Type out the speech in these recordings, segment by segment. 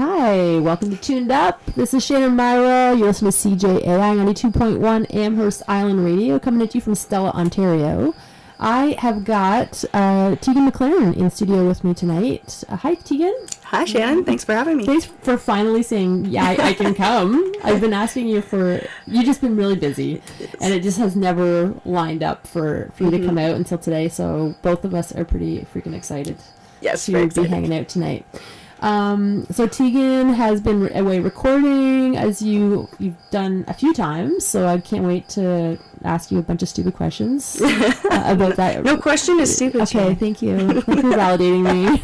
Hi, welcome to Tuned Up. This is Shannon Myra. You're listening to cjai 92.1 Amherst Island Radio, coming at you from Stella, Ontario. I have got Teagan McLaren in studio with me tonight. Hi, Teagan. Hi, Shannon. Thanks for having me. Thanks for finally saying, yeah, I can come. I've been asking you you've just been really busy, and it just has never lined up for you to come out until today, so both of us are pretty freaking excited to be hanging out tonight. So Teagan has been away recording, as you've done a few times, so I can't wait to ask you a bunch of stupid questions about that. No question is stupid. Okay, thank you. Thank you for validating me.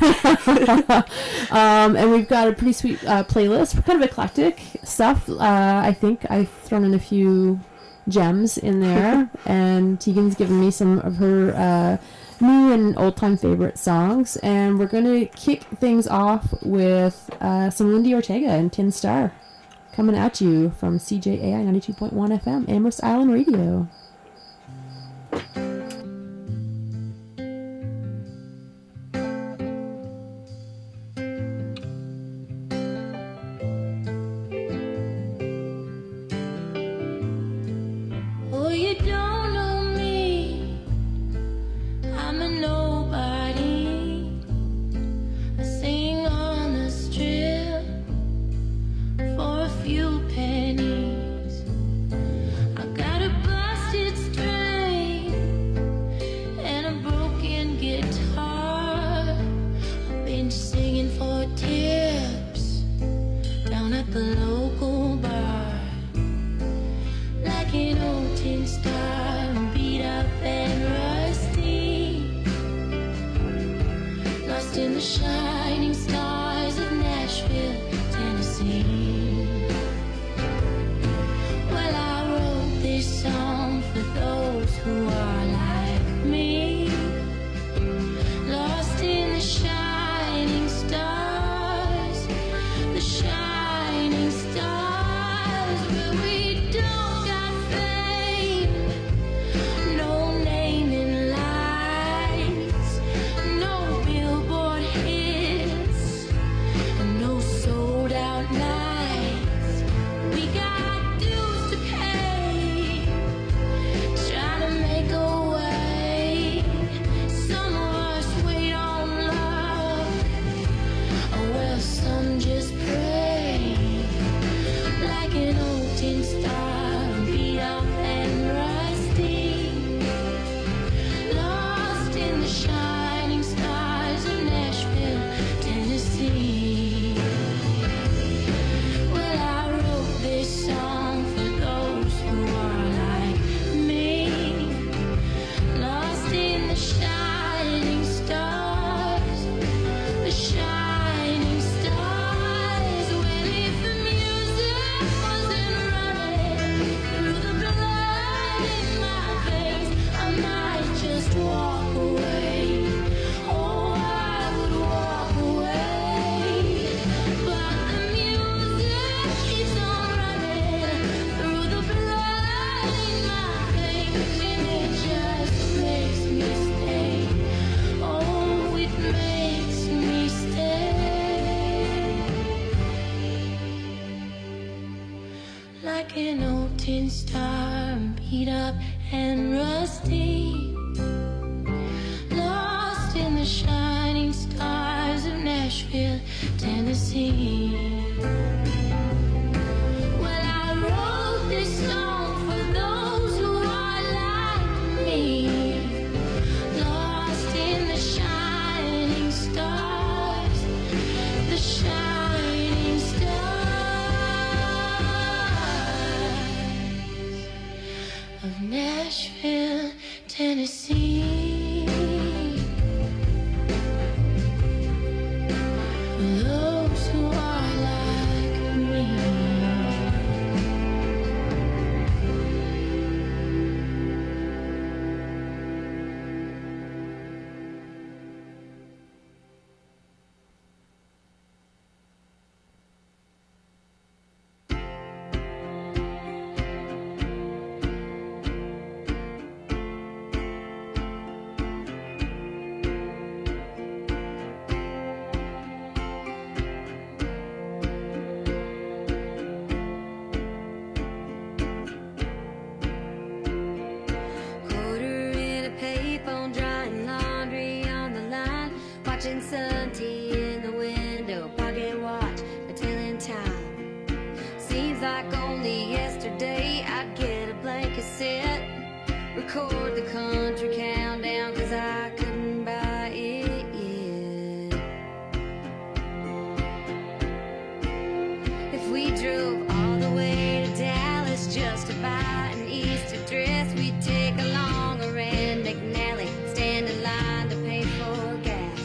And we've got a pretty sweet playlist, kind of eclectic stuff. I think I've thrown in a few gems in there, and Teagan's given me some of her new and old-time favorite songs, and we're going to kick things off with some Lindy Ortega and Tin Star, coming at you from cjai 92.1 FM, Amherst Island Radio. Oh, you don't know me. I'm a nobody. I sing on the strip for a few pennies. I got a busted string and a broken guitar. I've been singing for tips down at the local bar, like an old tin star, beat up and rusty, lost in the shining stars of Nashville, Tennessee. Well, I wrote this song for those who are like me, lost in the shining stars, the shining stars, where we don't got fame, no name in lights, no billboard hits, and no sold out nights. We got dues to pay, try to make a way. Some of us wait on love, oh well, some just pray, like an old tin star, beat up and rusty, lost in the shining stars of Nashville, Tennessee. Well, I wrote this song for those who are like me, lost in the shining stars, the shining stars. Well, if the music wasn't running through the blood in my veins, I might just walk away. Oh, I would walk away. But the music keeps on running through the blood in my veins, and it just makes me stay. Oh, it makes me stay, like an old tin star, beat up and rusty, lost in the shining stars of Nashville, Tennessee. Well, I wrote this song for those who are like me, lost in the shining stars, the shining stars of Nashville, Tennessee. tea in the window, pocket watch, a telling time. Seems like only yesterday I'd get a blanket set, record the country countdown, cause I couldn't buy it yet. If we drove all the way to Dallas just to buy an Easter dress, we'd take along a Rand McNally, stand in line to pay for gas.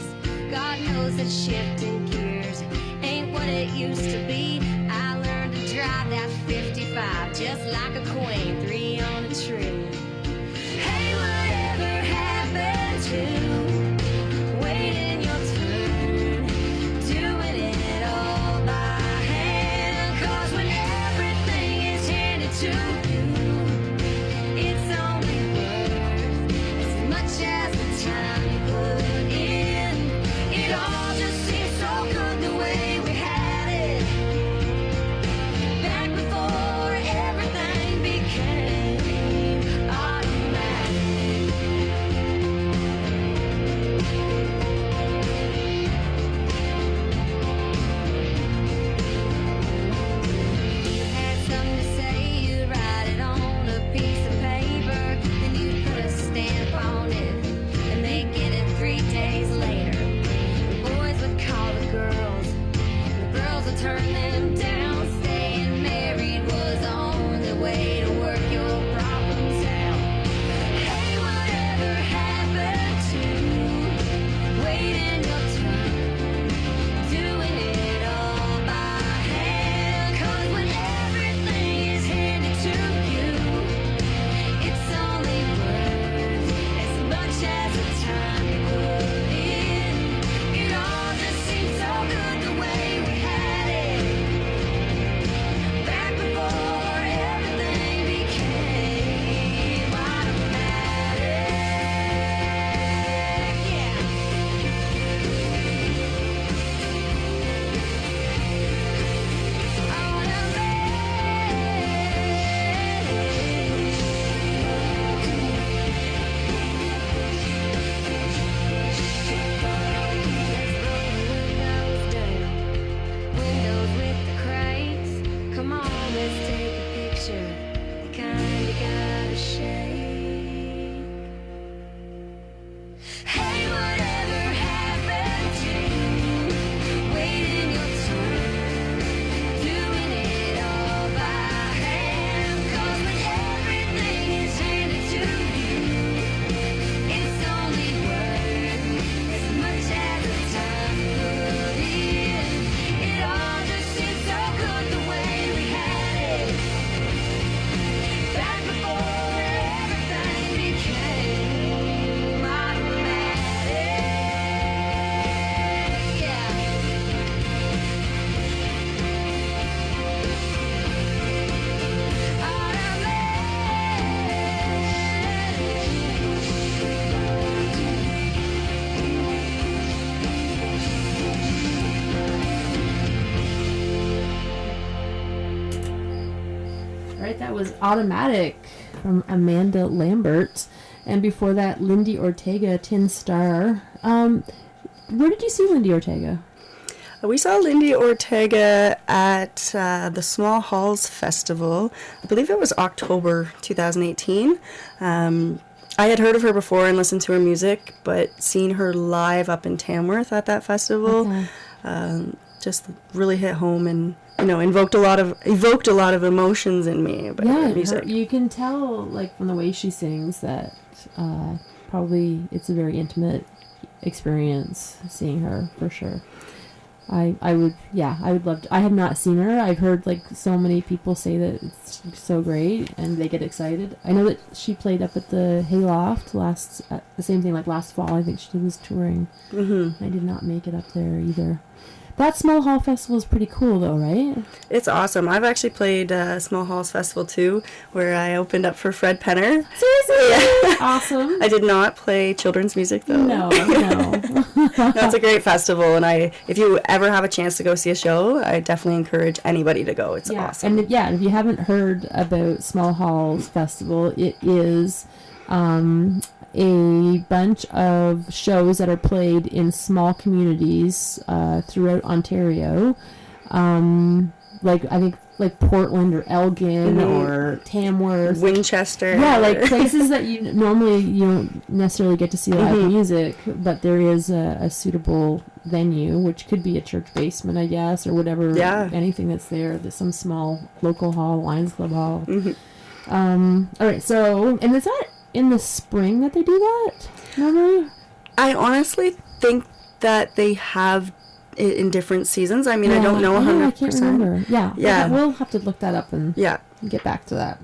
God knows that shifting gears ain't what it used to be. I learned to drive that 55 just like a queen, 3 on a tree. Hey, whatever happened to waiting your turn, doing it all by hand? 'Cause when everything is handed to you, it's only worth as much as the time you put in. It all just seems so good the way we had it back before everything became automatic. You had something to say, you'd write it on a piece of paper, then you'd put a stamp on it, and they'd get it 3 days later. The boys would call the girls, and the girls would turn them down. Staying married was the only way to work your problems out. Hey, whatever happened to waiting your turn, doing it all by hand? 'Cause when everything is handed to you, it's only worth as much as the time you put in. It all just seems so good the way we had it back before everything became automatic. Yeah. Windows with the crates. Come on, let's take a picture. You kinda gotta shake. Hey, whatever happened to waiting your turn, doing it all by hand? 'Cause when everything is handed to you, it's only worth as much as the time you put in. It all just seems so good the way we had it back before everything became automatic. Yeah. All right, that was Automatic from Amanda Lambert. And before that, Lindy Ortega, Tin Star. Where did you see Lindy Ortega? We saw Lindy Ortega at the Small Halls Festival. I believe it was October 2018. I had heard of her before and listened to her music, but seeing her live up in Tamworth at that festival just really hit home and evoked a lot of emotions in me about her music. You can tell, like, from the way she sings that probably it's a very intimate experience seeing her, for sure. I would love to. I have not seen her. I've heard, like, so many people say that it's so great and they get excited. I know that she played up at the Hayloft the same thing, like, last fall. I think she was touring. Mm-hmm. I did not make it up there either. That Small Hall Festival is pretty cool, though, right? It's awesome. I've actually played Small Halls Festival, too, where I opened up for Fred Penner. Seriously? Yeah. Awesome. I did not play children's music, though. No. That's a great festival, and if you ever have a chance to go see a show, I definitely encourage anybody to go. It's awesome. And if you haven't heard about Small Halls Festival, it is a bunch of shows that are played in small communities throughout Ontario. Like I think like Portland or Elgin or Tamworth, Winchester. Yeah, like places that you don't necessarily get to see live music, but there is a suitable venue, which could be a church basement, I guess, or whatever. Yeah. Anything that's there. There's some small local hall, Lions Club Hall. All right. So, and is that in the spring that they do that normally? I honestly think that they have it in different seasons. I mean, I don't know 100%. I can't remember. Yeah. We'll have to look that up and get back to that.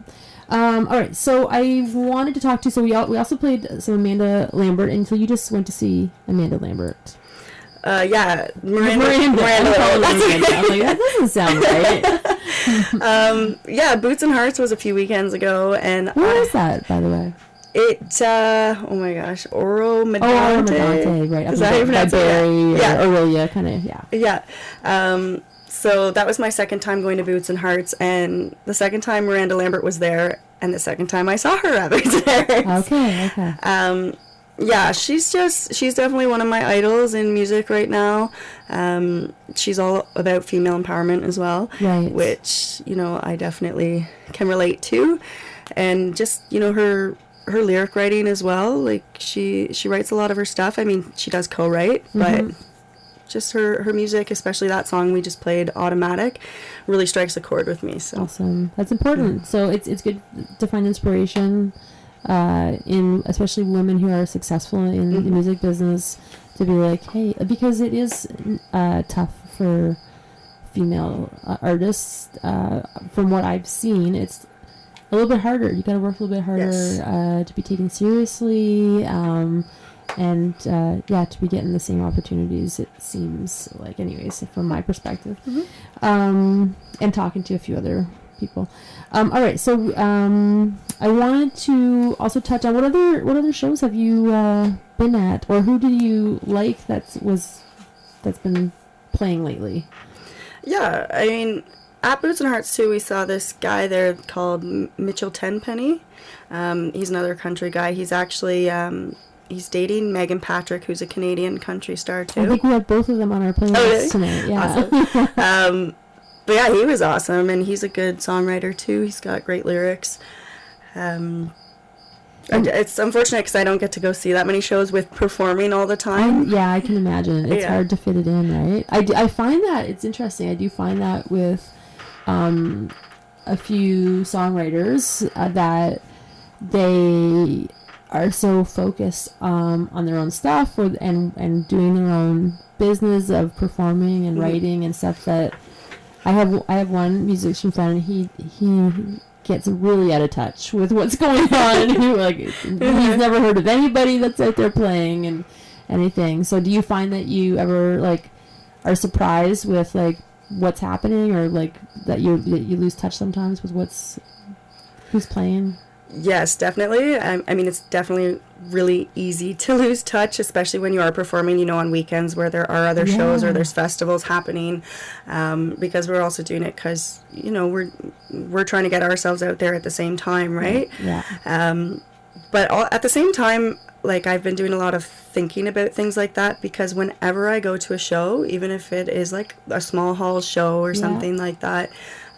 All right. So I wanted to talk to you. So we also played some Amanda Lambert, and so you just went to see Amanda Lambert. Miranda. I'm like, that doesn't sound right. Boots and Hearts was a few weekends ago, and where is that, by the way? Oh my gosh, Oro Medante. Oh, Medante, right. Is that how you pronounce it? Barry or Aurelia, kind of, Yeah. So that was my second time going to Boots and Hearts, and the second time Miranda Lambert was there, and the second time I saw her at Boots and Hearts. Okay. She's definitely one of my idols in music right now. She's all about female empowerment as well, right. Which, I definitely can relate to. And just, her lyric writing as well. Like, she writes a lot of her stuff. I mean, she does co-write, but just her music, especially that song we just played, Automatic, really strikes a chord with me. So. Awesome. That's important. So it's good to find inspiration in especially women who are successful in the music business, to be like, hey, because it is tough for female artists. From what I've seen, it's a little bit harder. You got to work a little bit harder to be taken seriously, and to be getting the same opportunities. It seems like, anyways, from my perspective, and talking to a few other people. All right, so I wanted to also touch on what other shows have you been at, or who do you like that's been playing lately? Yeah, I mean, at Boots and Hearts too, we saw this guy there called Mitchell Tenpenny. He's another country guy. He's actually he's dating Megan Patrick, who's a Canadian country star too. I think we have both of them on our playlist tonight. Yeah. Awesome. But yeah, he was awesome, and he's a good songwriter too. He's got great lyrics. It's unfortunate because I don't get to go see that many shows with performing all the time. I can imagine. It's hard to fit it in, right? I find that it's interesting. I do find that with a few songwriters that they are so focused on their own stuff and doing their own business of performing and writing and stuff that I have one musician friend, and he gets really out of touch with what's going on. He's never heard of anybody that's out there playing and anything. So do you find that you ever are surprised with what's happening, or that you lose touch sometimes with who's playing? Yes, definitely. I mean, it's definitely really easy to lose touch, especially when you are performing, on weekends where there are other shows or there's festivals happening, because we're also doing it because, we're trying to get ourselves out there at the same time, right? Yeah. But at the same time, I've been doing a lot of thinking about things like that, because whenever I go to a show, even if it is a small hall show or something like that,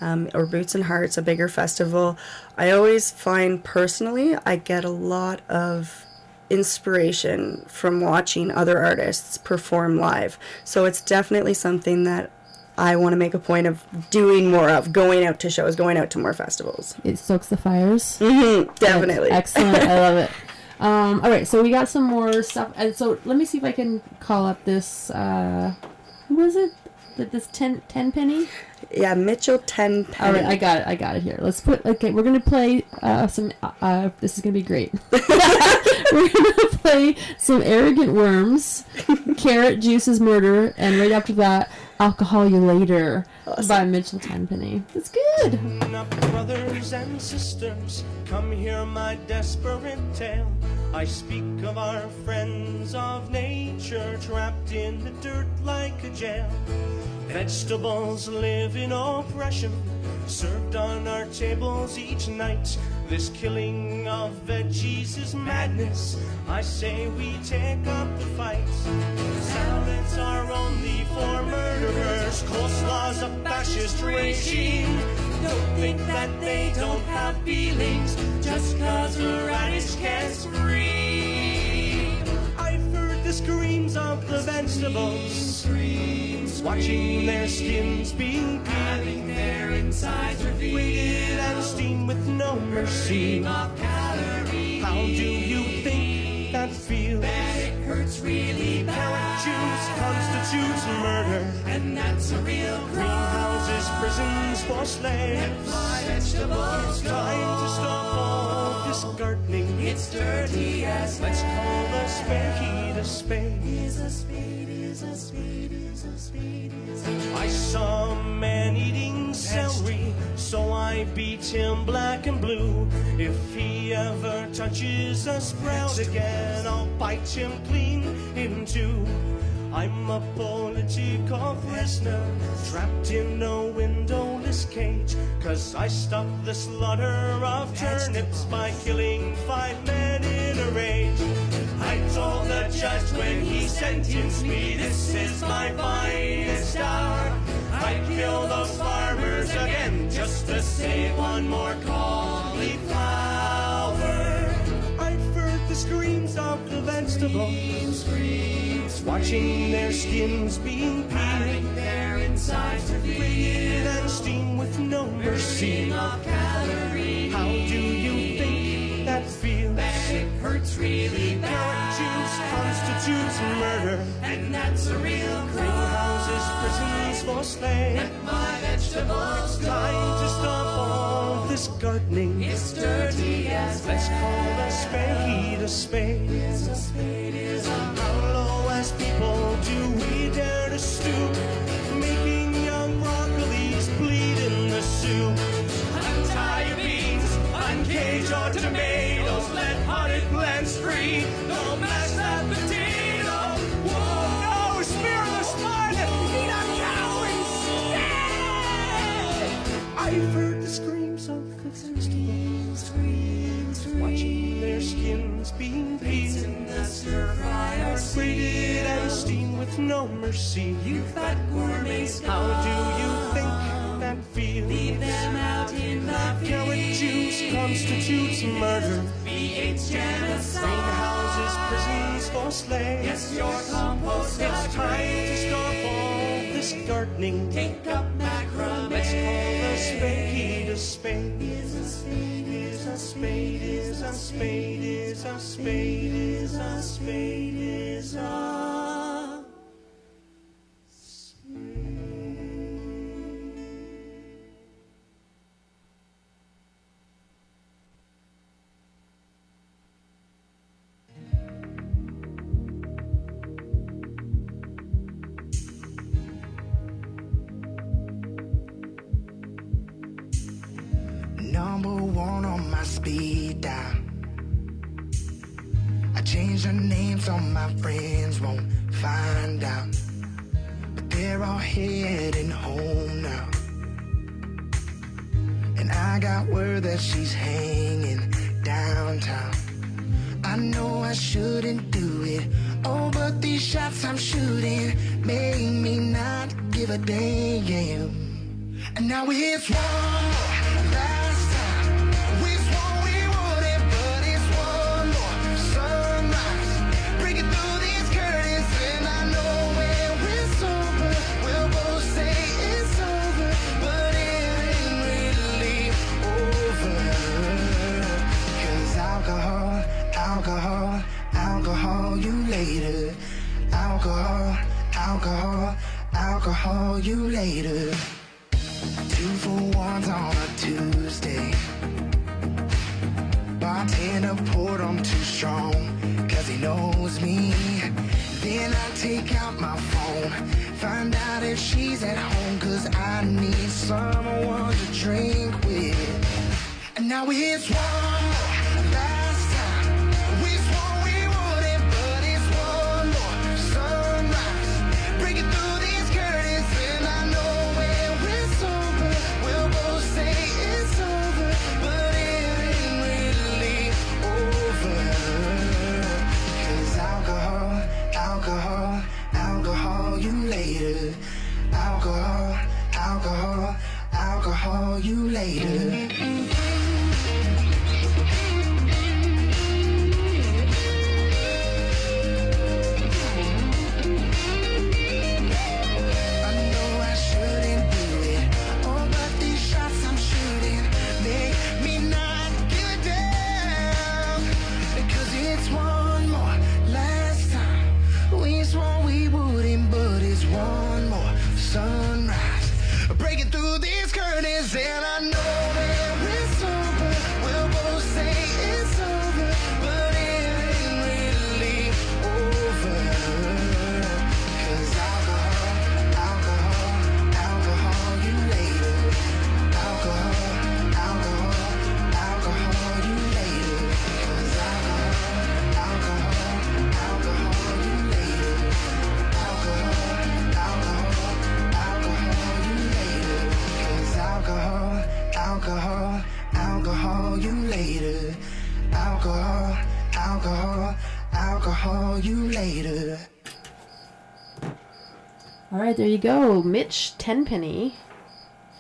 or Boots and Hearts, a bigger festival, I always find personally I get a lot of inspiration from watching other artists perform live. So it's definitely something that I want to make a point of doing more of, going out to shows, going out to more festivals. It stokes the fires. Definitely. That's excellent. I love it. All right, so we got some more stuff. And so let me see if I can call up this, who was it? This Tenpenny? Yeah, Mitchell Tenpenny. All right, I got it here. We're going to play some, this is going to be great. We're going to play some Arrogant Worms, Carrot Juice's Murder, and right after that, Alcohol You Later by Mitchell Tenpenny. It's good. Up, brothers and sisters, come hear my desperate tale. I speak of our friends of nature, trapped in the dirt like a jail. Vegetables live in oppression, served on our tables each night. This killing of veggies is madness. I say we take up the fight. Salads are only for murderers. Coleslaw's a fascist regime. Don't think that they don't have feelings just cause a radish can't scream. I've heard the screams of the vegetables, watching their skins being peeled, having their insides revealed, weighted and steamed with no mercy. How do you think that feels? That it hurts really bad. Carrot juice constitutes murder, and that's a real crime. Greenhouses, prisons for slaves. My vegetables, it's time to stop all this gardening. It's dirty as let's call a spade a spade. Is a spade, is a spade, is a spade, is a spade. I saw a man eating celery, so I beat him black and blue. If he ever touches a sprout again, I'll bite him clean in two. I'm a political prisoner, trapped in a windowless cage, 'cause I stopped the slaughter of turnips by killing 5 men in a rage. I told the judge when he sentenced me, this is my finest hour. I'd kill those farmers again just to save one more cauliflower. I've heard the screams of the vegetables, watching their skins being peeled, having their insides revealed, and steamed with no mercy. How do you think that feels? That it hurts really bad. Carrot juice constitutes murder, and that's a real crime. Greenhouses, prisons for slaves. Let my vegetables go. Time to stop all this gardening. It's dirty as let's call a spade a spade. Is a spade, is a how low as people do we dare to stoop, making young broccolis bleed in the soup. Untie your beans, uncage your tomatoes, let potted plants free. Don't mash that potato. Whoa, no, smear the spine, eat a cow instead. I've heard the screams of the vegetables, watching their skins being peeled, in the stir fryer, braided and steamed with no mercy. You fat gourmets, how do you think that feels? Leave them out in the field. Carrot juice constitutes murder. V8's genocide. Greenhouses, prisons for slaves. Yes, your compost. It's time to stop all this gardening. Take up macrame. Let's call a spade a spade. Is a spade, is a spade, is a spade, is a spade, is a spade, is a Number one on my speed dial. I changed the names so my friends won't find out, but they're all heading home now. And I got word that she's hanging downtown. I know I shouldn't do it, oh, but these shots I'm shooting make me not give a damn. And now it's one more last time. We swore we wouldn't, but it's one more sunrise, breaking through these curtains. And I know when we're sober, we'll both say it's over, but it ain't really over. 'Cause alcohol, alcohol, alcohol you later. Alcohol, alcohol, alcohol you later. 2 for 1s on a Tuesday. Bartender poured 'em too strong, 'cause he knows me. Then I take out my phone, find out if she's at home, 'cause I need someone to drink with. And now it's one more last time. We swore we wouldn't, but it's one more sunrise, breaking through these curtains. And I know when we're sober, we'll both say it's over, but it ain't later. Alcohol, alcohol, alcohol you later. Sunrise, breaking through these curtains, and I know that it's over. We'll both say it's over, but it ain't really over. 'Cause alcohol, alcohol, alcohol you later. Alcohol, alcohol, alcohol you later. 'Cause alcohol, alcohol, alcohol you later. Alcohol, alcohol, alcohol you later. 'Cause alcohol, alcohol, alcohol you later. Alcohol, alcohol, alcohol you later. All right, there you go. Mitch Tenpenny.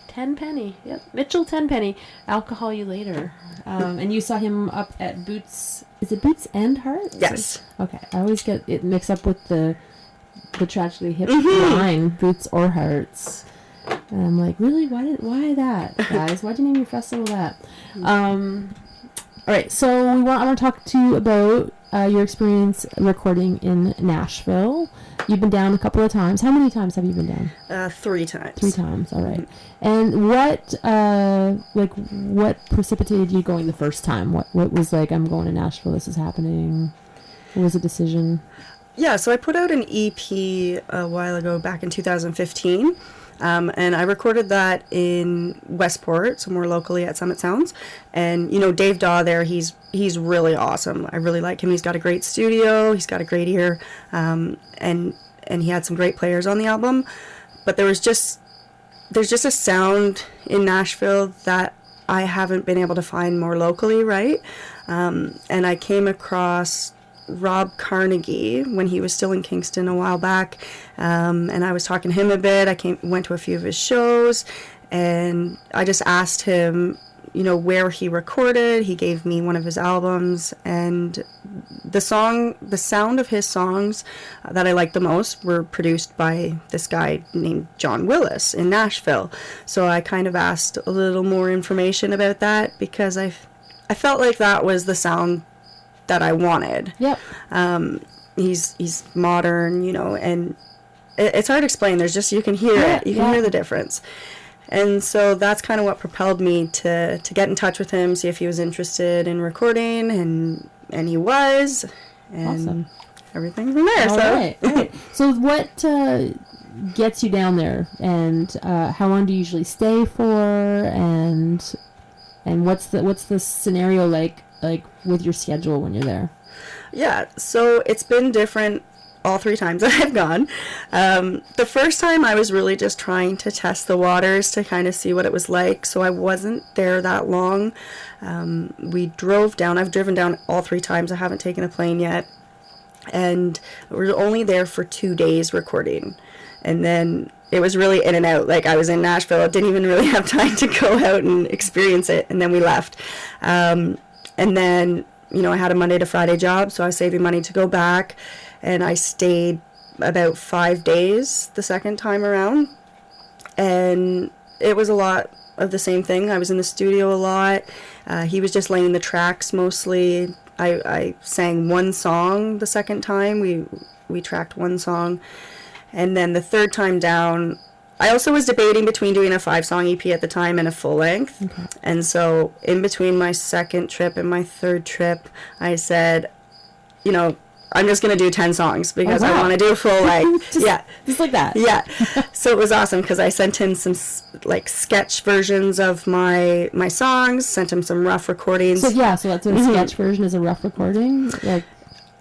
Tenpenny. Yep. Mitchell Tenpenny. Alcohol You Later. And you saw him up at Boots. Is it Boots and Hearts? Yes. Okay. I always get it mixed up with the Tragically Hip line, Boots or Hearts. And I'm like, really? Why that, guys? Why'd you name your festival that? All right, so I want to talk to you about your experience recording in Nashville. You've been down a couple of times. How many times have you been down? 3 times. 3 times. All right. And what precipitated you going the first time? What was like, I'm going to Nashville, this is happening? What was the decision? Yeah, so I put out an EP a while ago, back in 2015, and I recorded that in Westport, so more locally at Summit Sounds. And, Dave Daw there, he's really awesome. I really like him. He's got a great studio, he's got a great ear, and he had some great players on the album. But there's just a sound in Nashville that I haven't been able to find more locally, right? And I came across Rob Carnegie when he was still in Kingston a while back, and I was talking to him a bit. I went to a few of his shows, and I just asked him, where he recorded. He gave me one of his albums, and the sound of his songs that I liked the most were produced by this guy named John Willis in Nashville. So I kind of asked a little more information about that, because I felt like that was the sound that I wanted. Yep. He's modern, and it's hard to explain. There's just, you can hear it. You can hear the difference. And so that's kind of what propelled me to get in touch with him, see if he was interested in recording, and he was. And awesome. Everything from there. All right. So what gets you down there, and how long do you usually stay for, and what's the scenario like with your schedule when you're there? Yeah, so it's been different all 3 times that I've gone. The first time I was really just trying to test the waters to kind of see what it was like, so I wasn't there that long. We drove down. I've driven down all 3 times. I haven't taken a plane yet. And we're only there for 2 days recording. And then it was really in and out. Like, I was in Nashville. I didn't even really have time to go out and experience it. And then we left. And then, I had a Monday to Friday job, so I was saving money to go back. And I stayed about 5 days the second time around. And it was a lot of the same thing. I was in the studio a lot. He was just laying the tracks mostly. I sang one song the second time. We tracked one song. And then the third time down, I also was debating between doing a 5-song EP at the time and a full length. Okay. And so in between my second trip and my third trip, I said, I'm just going to do 10 songs because I want to do a full length. Just like that. Yeah. So it was awesome because I sent him some sketch versions of my songs, sent him some rough recordings. So that's a sketch version is a rough recording?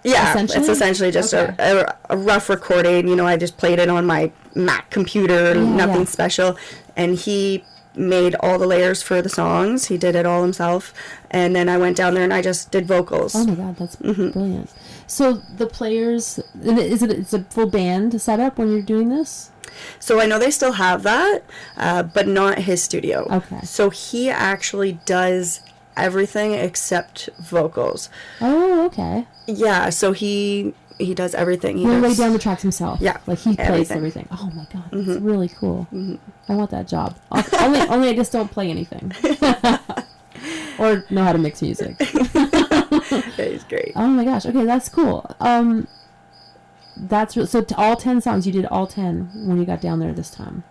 It's essentially just a rough recording. I just played it on my Mac computer, nothing special. And he made all the layers for the songs. He did it all himself. And then I went down there and I just did vocals. Oh my God, that's brilliant. So the players, it's a full band setup when you're doing this? So I know they still have that, but not his studio. Okay. So he actually does everything except vocals. Oh, okay. Yeah, so he does everything. He He does, laid down the tracks himself. Yeah, Like he plays everything. everything. Oh my god, that's really cool. I want that job. Only I just don't play anything. Or know how to mix music. Yeah, he's great. Oh my gosh. Okay, that's cool. So all 10 songs, you did all 10 when you got down there this time.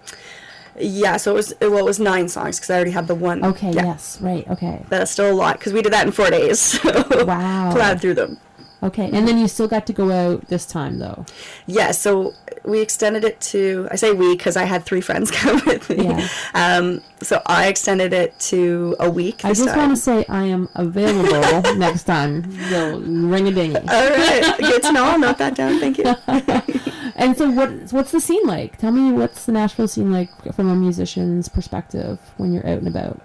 Yeah, so it was 9 songs because I already had the one. Okay, Yeah. yes, right, okay. That's still a lot because we did that in 4 days. So Wow. plowed through them. Okay, and then you still got to go out this time though. Yeah, so we extended it to, I say we because I had 3 friends come with me. Yeah. So I extended it to a week. I just want to say I am available next time. So ring a ding. All right, good to know. I'll note that down. Thank you. And so what's the scene like? Tell me what's the Nashville scene like from a musician's perspective when you're out and about?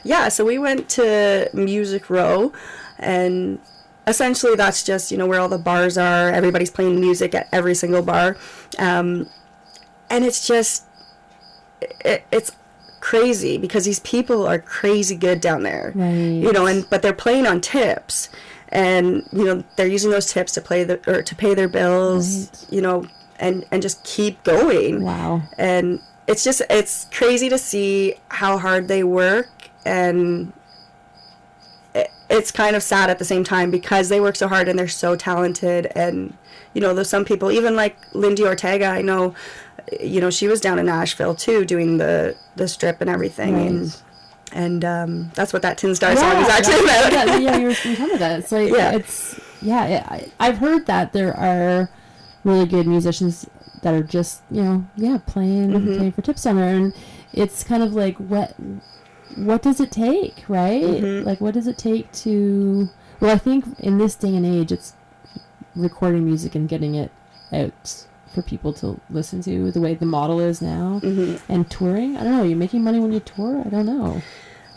Yeah, so we went to Music Row, and essentially that's just, where all the bars are. Everybody's playing music at every single bar. And it's just, it's crazy because these people are crazy good down there. Right. But they're playing on tips. And, they're using those tips to to pay their bills, Right. And just keep going. Wow. And it's crazy to see how hard they work, and it's kind of sad at the same time because they work so hard and they're so talented. And there's some people, even like Lindy Ortega, I know, she was down in Nashville too doing the strip and everything. Right. And that's what that Tin Star song is actually about. Yeah, you were talking about that. It's like, I've heard that there are really good musicians that are just, playing for tips down there. And it's kind of like, what does it take, right? Like, what does it take to... Well, I think in this day and age, it's recording music and getting it out for people to listen to the way the model is now. And touring. I don't know. You're making money when you tour? I don't know.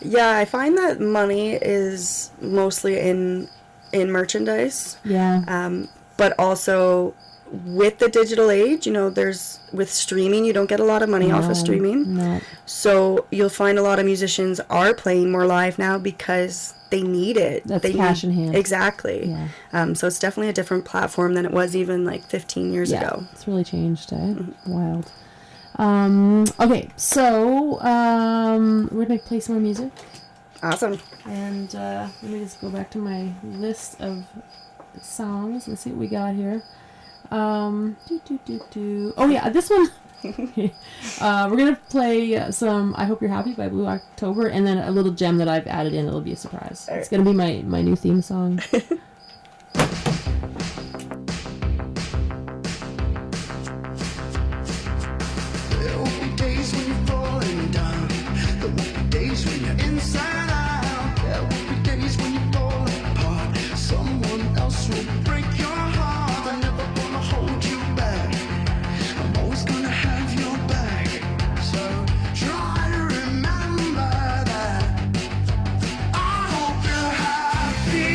Yeah, I find that money is mostly in merchandise. Yeah. But also with the digital age, with streaming, you don't get a lot of money off of streaming. No. So you'll find a lot of musicians are playing more live now because they need it. That's cash in hand. Exactly. Yeah. So it's definitely a different platform than it was even like 15 years ago. It's really changed, eh? Wild. Okay, so we're gonna play some more music. Awesome. And let me just go back to my list of songs. Let's see what we got here. Oh yeah, this one. We're gonna play some "I Hope You're Happy" by Blue October, and then a little gem that I've added in. It'll be a surprise. It's gonna be my new theme song. There will be days when you're falling down. There will be days when you're inside out. There will be days when you fall apart. Someone else will break your heart. I'm never gonna hold you back. I'm always gonna have your back. So try to remember that. I hope you're happy.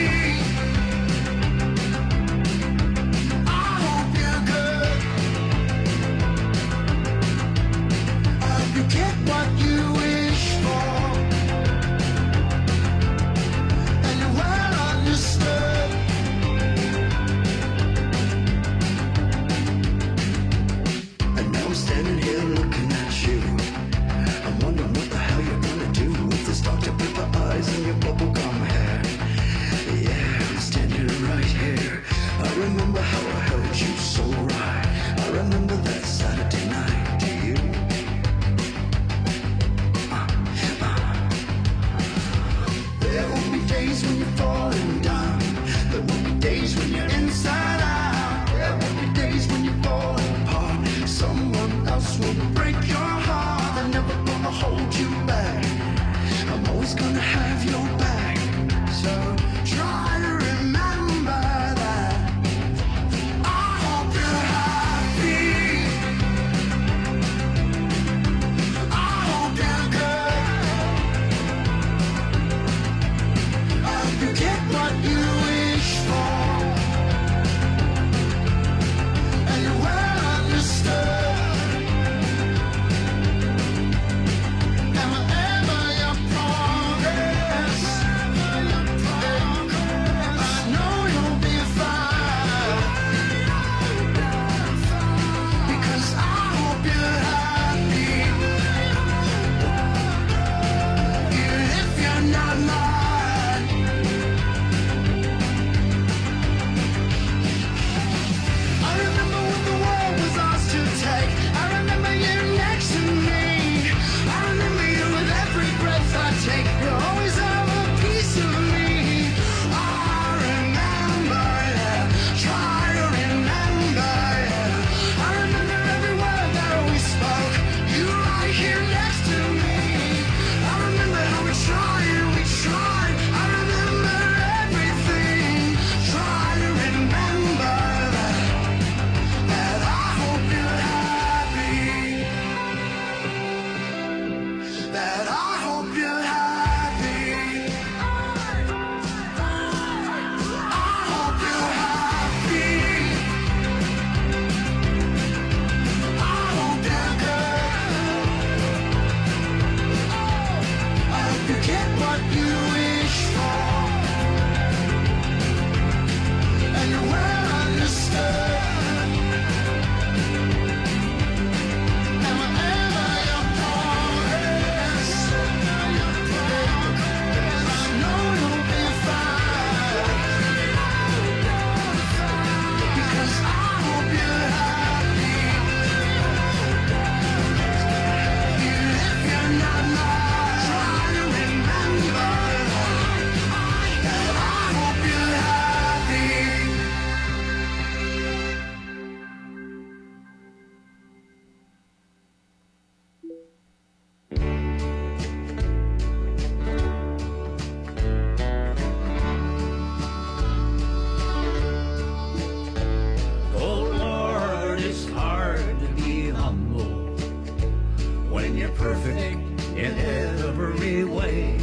when you're perfect in every way.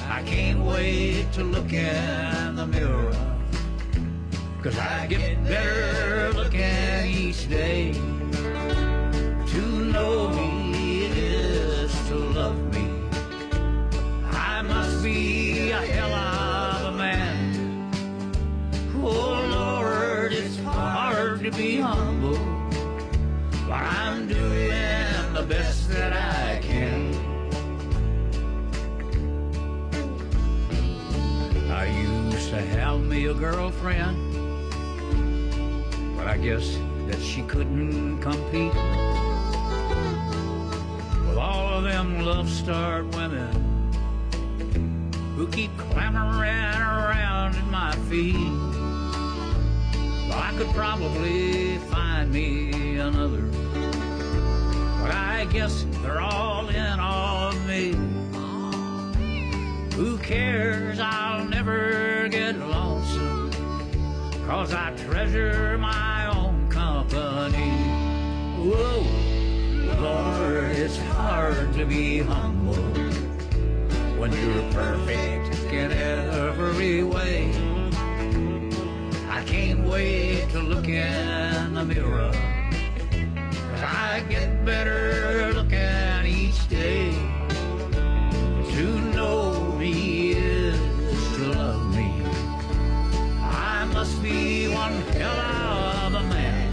I can't wait to look in the mirror, 'cause I get better looking each day. To know me is to love me. I must be a hell of a man. Oh Lord, it's hard to be humble, but I'm doing the best that I can. I used to have me a girlfriend, but I guess that she couldn't compete with all of them love-starved women who keep clamoring around at my feet. Well, I could probably find me another, but I guess they're all in on me. Who cares? I'll never get lonesome, 'cause I treasure my own company. Whoa, Lord, it's hard to be humble when you're perfect in every way. I can't wait to look in the mirror, 'cause I get better looking each day. To know me is to love me. I must be one hell of a man.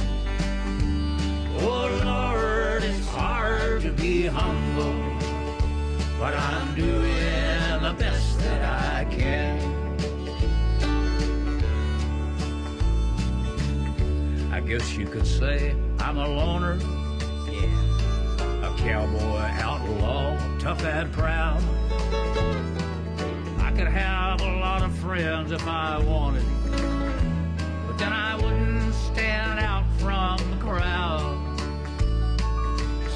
Oh Lord, it's hard to be humble, but I'm doing the best that I can. I guess you could say I'm a loner, yeah, a cowboy outlaw, tough and proud. I could have a lot of friends if I wanted, but then I wouldn't stand out from the crowd.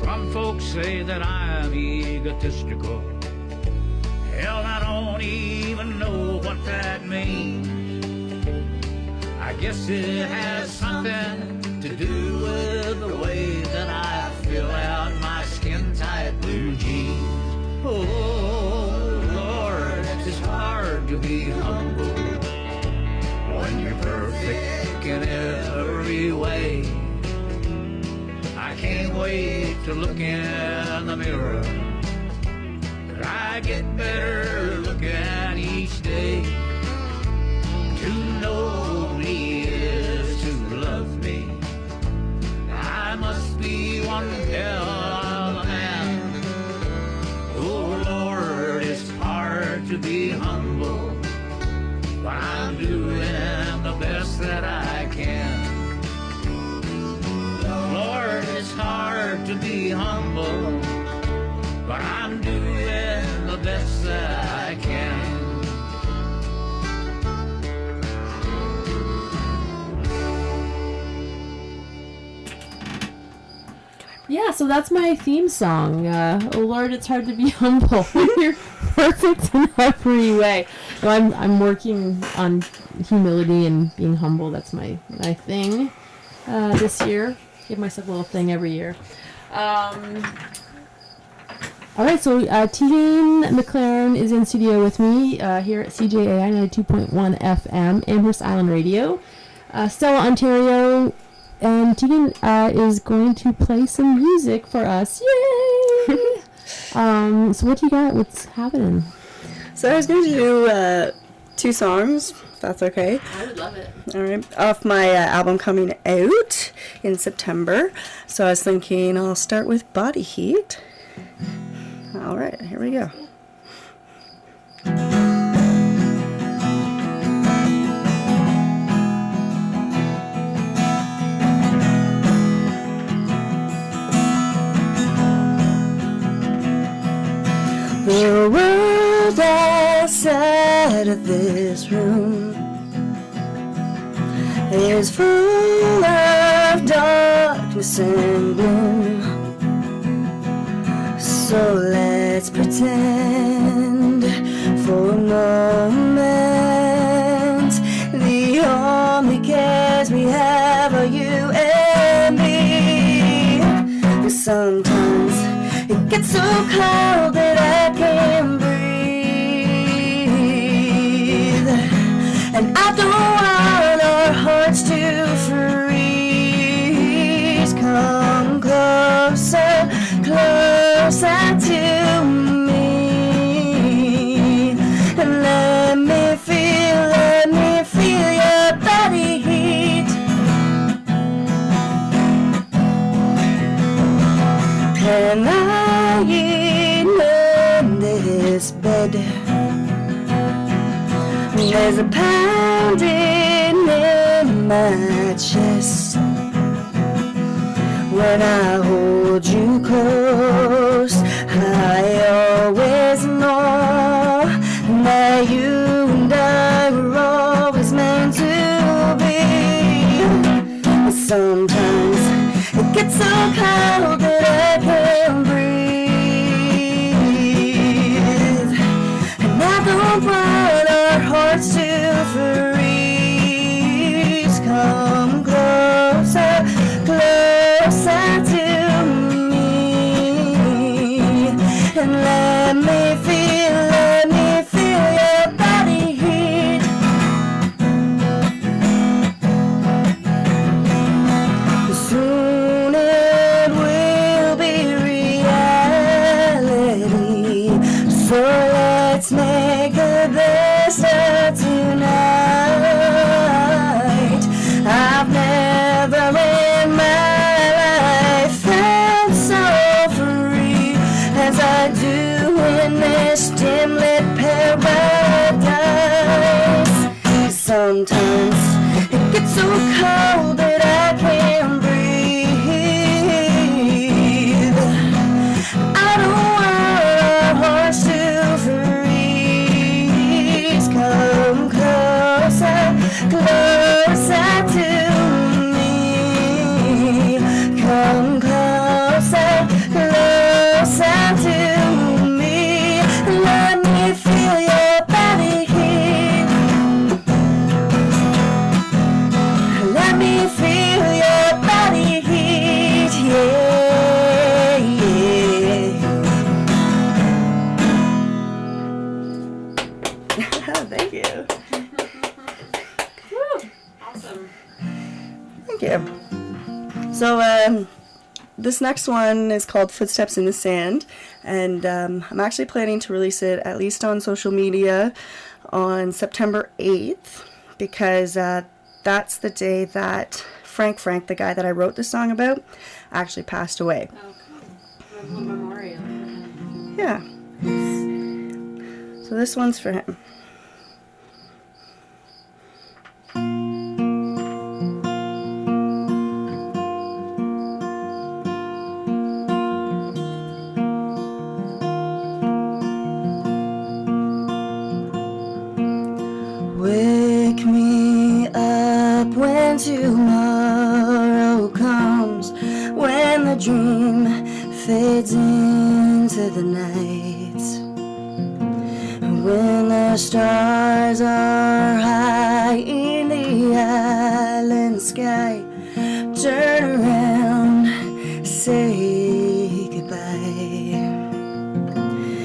Some folks say that I'm egotistical. Hell, I don't even know what that means. I guess it has something to do with the way that I fill out my skin-tight blue jeans. Oh, Lord, it's hard to be humble when you're perfect in every way. I can't wait to look in the mirror, 'cause I get better looking each day. To know me is to love me. I must be one hell of a man. Oh Lord, it's hard to be humble, but I'm doing the best that I can. Lord, it's hard to be humble, but I'm doing the best that I can. Yeah, so that's my theme song. Oh Lord, it's hard to be humble when you're perfect in every way. So I'm working on humility and being humble. That's my thing this year. Give myself a little thing every year. All right, so Teagan McLaren is in studio with me here at CJAI 92.1 FM, Amherst Island Radio, Stella, Ontario. And Teagan is going to play some music for us. Yay! So what do you got? What's happening? So I was going to do 2 songs, if that's okay. I would love it. All right, off my album coming out in September. So I was thinking I'll start with Body Heat. All right, here we go. The world outside of this room is full of darkness and gloom. So let's pretend for a moment the only cares we have are you and me. Sometimes sometimes it gets so cold that I can't breathe. And I don't want our hearts to freeze. Come closer, closer to me. And let me feel your body heat. And lying in this bed, there's a pounding in my chest. When I hold you close, I always know that you and I were always meant to be. But sometimes it gets so cold that I can't breathe. And I don't want our hearts to freeze. Come closer, closer to me. And let me feel your body heat. Soon it will be reality. So let's make the best of tonight. I've never in my life felt so free as I do in this dim-lit paradise. Sometimes it gets so cold that I can't breathe. I don't want our hearts to freeze. Come closer, closer to me. Come closer, closer to me. Let me feel your body heat. Let me feel your body heat, yeah, yeah. Thank you. Awesome. Thank you. So, this next one is called Footsteps in the Sand, and I'm actually planning to release it at least on social media on September 8th, because that's the day that Frank, the guy that I wrote this song about, actually passed away. Okay. A little memorial. Yeah. So this one's for him. Wake me up when tomorrow comes, when the dream fades into the night, when the stars are high in the island sky. Turn around, say goodbye.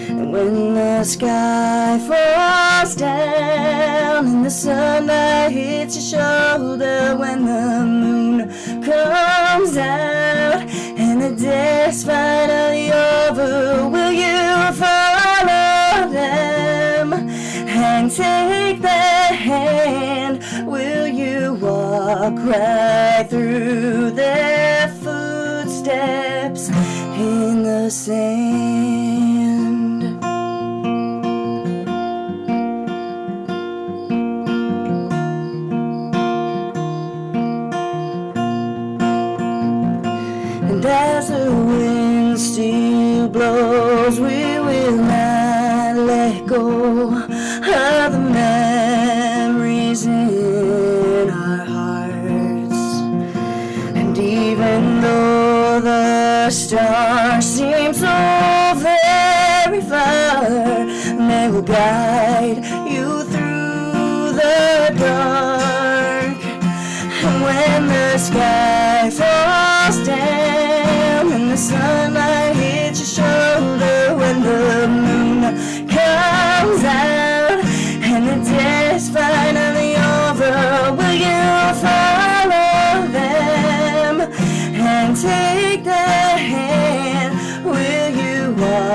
And when the sky falls down and the sunlight hits your shoulder, when the moon comes out and the day's finally over, will you follow them and take their hand? Will you walk right through their footsteps in the sand? And as the wind still blows, we will not let go of the memories in our hearts. And even though the stars seem so very far, they will guide you through the dark. And when the sky falls down and the sunlight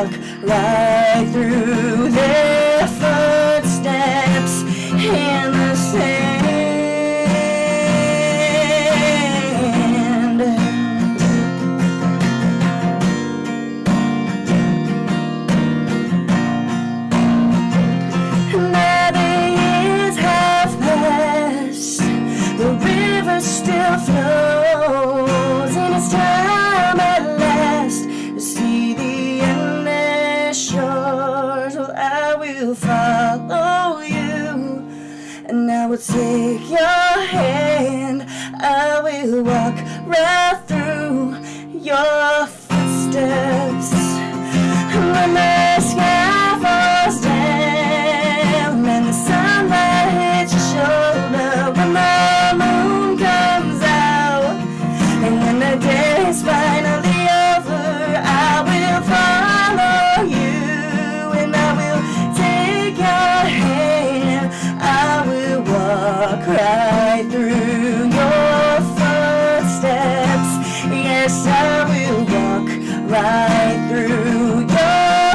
walk right through their footsteps in the sand. Now the years have passed, the river still flows, and it's time at last to see the endless shores. Well, I will follow you, and I will take your hand. I will walk right through your footsteps. When the sky falls down and the sunlight hits your shoulder, when the moon comes out and when the day is finally over, I will follow you and I will take your hand. I will walk right through your footsteps. Yes, I will walk right through your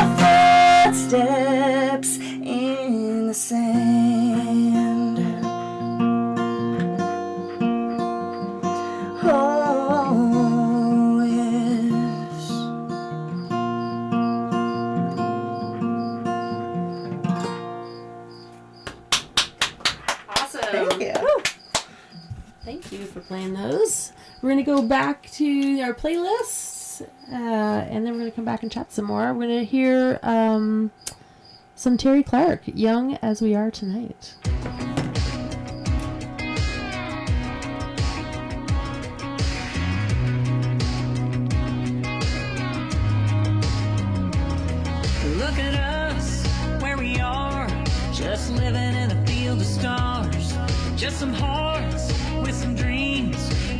footsteps in the sand. Oh, yes. Awesome. Thank you. Thank you for playing those. We're going to go back to our playlists, and then we're going to come back and chat some more. We're going to hear some Terry Clark, Young as We Are Tonight. Look at us, where we are, just living in a field of stars. Just some hearts with some dreams,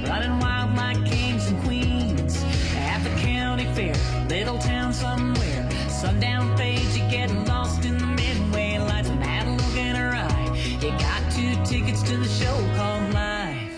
running wild like kings and queens. At the county fair, little town somewhere, sundown fades, you get lost in the midway lights. And had a look in her eye, you got 2 tickets to the show called life.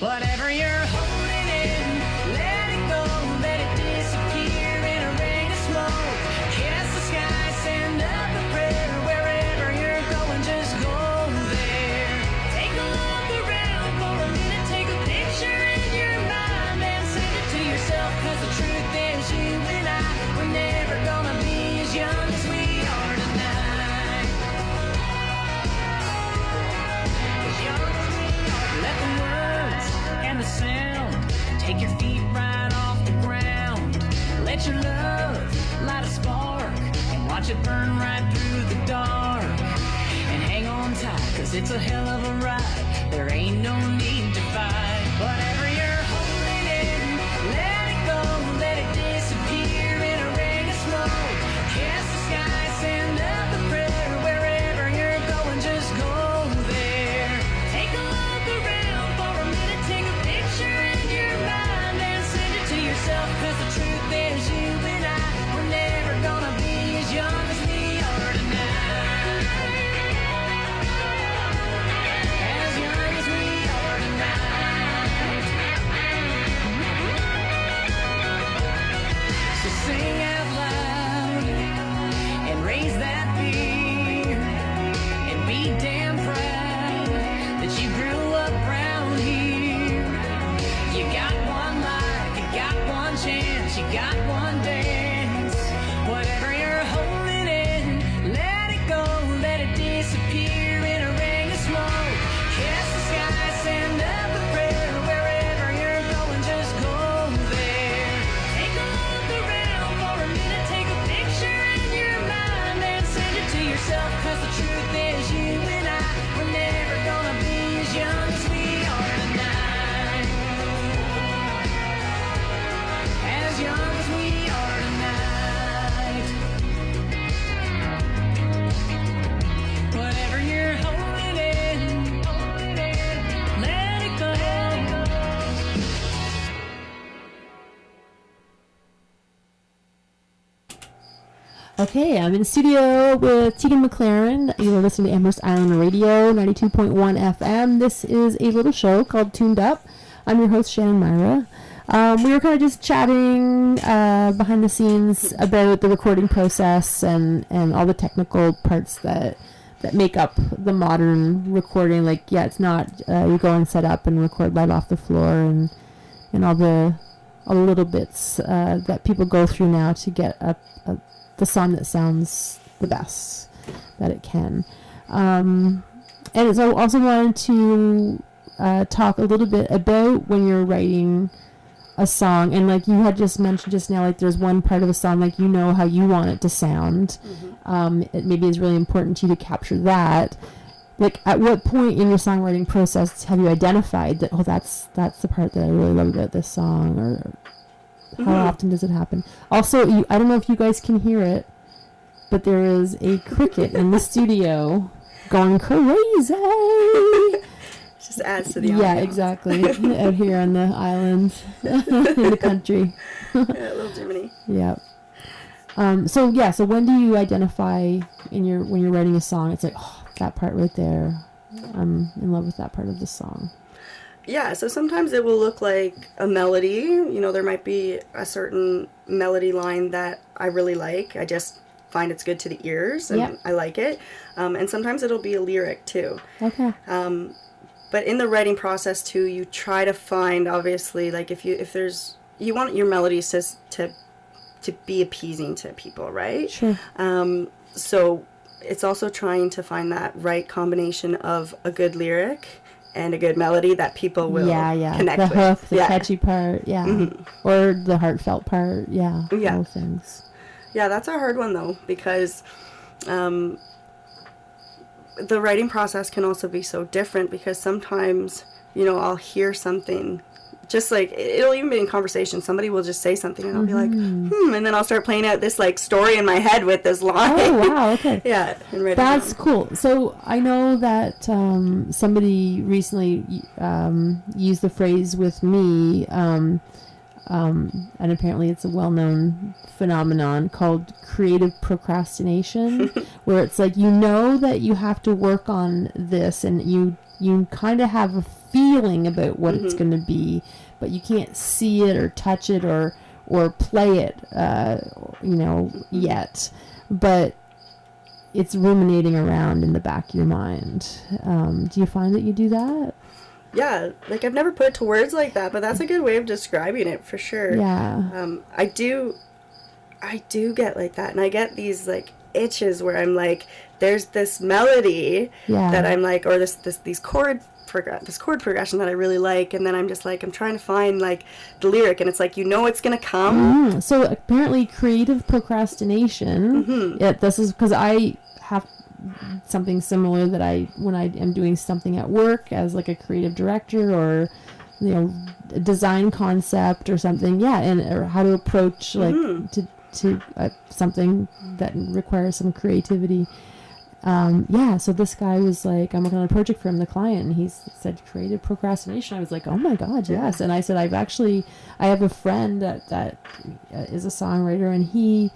Whatever you're holding in, let it go, let it disappear in a rain of smoke. Kiss the sky, send up a prayer. Wherever you're going, just go there. Take a look around for a minute, take a picture in your mind and send it to yourself. Cause the truth is, you and I, we're never gonna be as young as we are tonight. As young as we are. Let the words and the sound take your feet right off the ground. Let your love light a spark and watch it burn right through the dark. And hang on tight, cause it's a hell of a ride. There ain't no need to fight. Whatever you're holding in, let it go, let it disappear in a rain of smoke. Kiss the sky, send up a prayer. Wherever you're going, just go there. Take a look around for a minute, take a picture in your mind and send it to yourself. Cause the truth is, you and I, we're never gonna be as young as we are tonight. As young as we are tonight. So sing out loud and raise that beer and be damn proud that you grew up round here. You got one life, you got one chance, you got one dance. Whatever you're holding in, let it go, let it disappear in a ring of smoke. Kiss the sky, send up a prayer. Wherever you're going, just go there. Take a look around for a minute, take a picture in your mind and send it to yourself. Cause the truth is, you and I, we're never gonna be as young as we are tonight. As young as we are tonight. Whatever you're holding in, let it go. Okay, I'm in the studio with Teagan McLaren. You're listening to Amherst Island Radio, 92.1 FM. This is a little show called Tuned Up. I'm your host, Shannon Myra. We were kind of just chatting behind the scenes about the recording process and all the technical parts that make up the modern recording. Like, yeah, it's not you go and set up and record live off the floor and all the little bits that people go through now to get the song that sounds the best that it can. And so I also wanted to talk a little bit about when you're writing a song, and like you had just mentioned just now, like there's one part of a song, like you know how you want it to sound. It maybe is really important to you to capture that. Like, at what point in your songwriting process have you identified that, oh, that's the part that I really love about this song, or how often does it happen? Also, I don't know if you guys can hear it, but there is a cricket in the studio going crazy. Just adds to the Yeah, ambiance. exactly. Out here on the island, in the country. Yeah, little Jiminy. Yeah. So when do you identify when you're writing a song? It's like, oh, that part right there. I'm in love with that part of the song. Yeah, so sometimes it will look like a melody. You know, there might be a certain melody line that I really like. I just find it's good to the ears, and I like it. And sometimes it'll be a lyric too. Okay. But in the writing process too, you try to find, obviously, like if you want your melodies to be appeasing to people, right? Sure. So it's also trying to find that right combination of a good lyric and a good melody that people will connect the with. hook, the catchy part, or the heartfelt part, all things. Yeah, that's a hard one though, because the writing process can also be so different, because sometimes, you know, I'll hear something, just like, it'll even be in conversation, somebody will just say something and I'll be like, and then I'll start playing out this like story in my head with this line. Oh, wow, okay. Yeah, and write it That's down. cool. So I know that somebody recently used the phrase with me, and apparently it's a well-known phenomenon called creative procrastination, where it's like, you know that you have to work on this, and you kind of have a feeling about what it's going to be, but you can't see it or touch it or play it, yet. But it's ruminating around in the back of your mind. Do you find that you do that? Yeah, like I've never put it to words like that, but that's a good way of describing it for sure. Yeah. I do get like that, and I get these like itches where I'm like, there's this melody that I'm like, or this chord progression that I really like, and then I'm just like, I'm trying to find like the lyric, and it's like, you know, it's gonna come. So apparently creative procrastination, this is because I have something similar that when I am doing something at work as like a creative director, or a design concept or something, or how to approach like to something that requires some creativity. So this guy was like, I'm working on a project for him, the client, and he said creative procrastination. I was like, oh my God, yes. And I said, I have a friend that is a songwriter, and he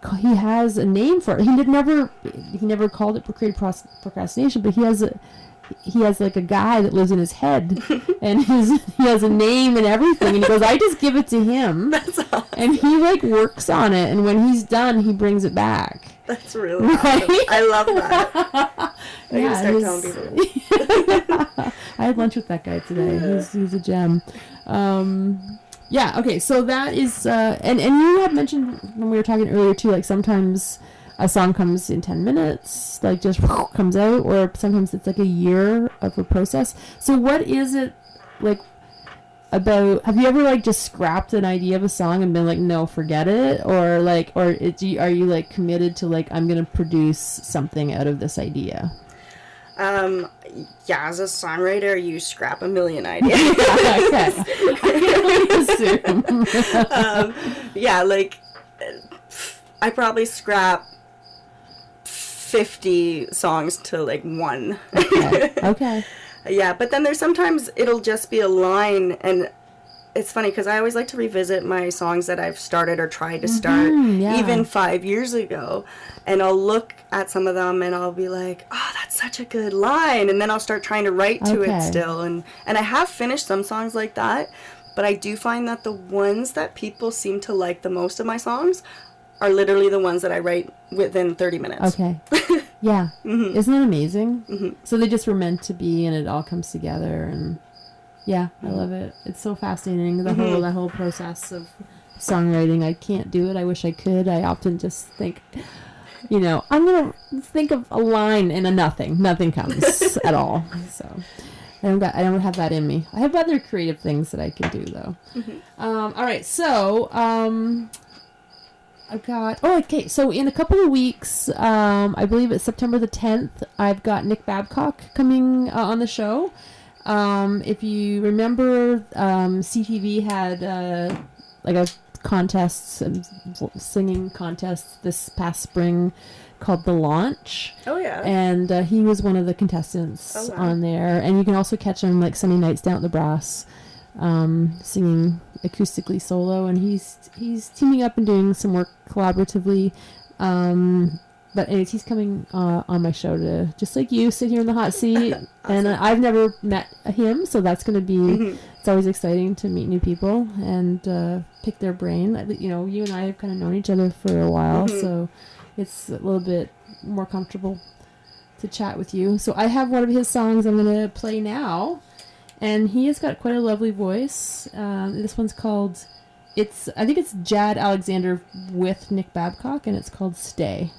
has a name for it. He never called it creative procrastination, but he has like a guy that lives in his head, and he has a name and everything, and he goes, I just give it to him. That's awesome. And he like works on it, and when he's done, he brings it back. That's really awesome. I love that. I need to start telling people. I had lunch with that guy today. He's a gem. Okay, so that is, and you had mentioned when we were talking earlier too, like sometimes a song comes in 10 minutes, like just comes out, or sometimes it's like a year of a process. So what is it like about, have you ever like just scrapped an idea of a song and been like, no, forget it? Or like, are you like committed to like, I'm going to produce something out of this idea? As a songwriter, you scrap a million ideas. Okay. I can only assume. Like, I probably scrap 50 songs to like one. Okay. Yeah, but then there's sometimes it'll just be a line, and it's funny because I always like to revisit my songs that I've started or tried to start even 5 years ago, and I'll look at some of them and I'll be like, oh, that's such a good line, and then I'll start trying to write to it still, and I have finished some songs like that, But I do find that the ones that people seem to like the most of my songs are literally the ones that I write within 30 minutes. Okay. Yeah. Isn't that amazing? So they just were meant to be, and it all comes together. And yeah, I love it. It's so fascinating, that whole process of songwriting. I can't do it. I wish I could. I often just think, I'm gonna think of a line and a nothing comes at all. So I don't have that in me. I have other creative things that I can do though. All right, so I've got so in a couple of weeks, I believe it's September the 10th, I've got Nick Babcock coming on the show. If you remember, CTV had like a contest, singing contest this past spring called The Launch. Oh, yeah. And he was one of the contestants on there. And you can also catch him like Sunday nights down at the Brass, singing acoustically solo. And he's teaming up and doing some work collaboratively. But anyways, he's coming on my show to, just like you, sit here in the hot seat. Awesome. And I've never met him, so that's going to be, it's always exciting to meet new people and pick their brain. You and I have kind of known each other for a while, so it's a little bit more comfortable to chat with you. So I have one of his songs I'm going to play now, and he has got quite a lovely voice. This one's called, I think it's Jad Alexander with Nick Babcock, and it's called Stay.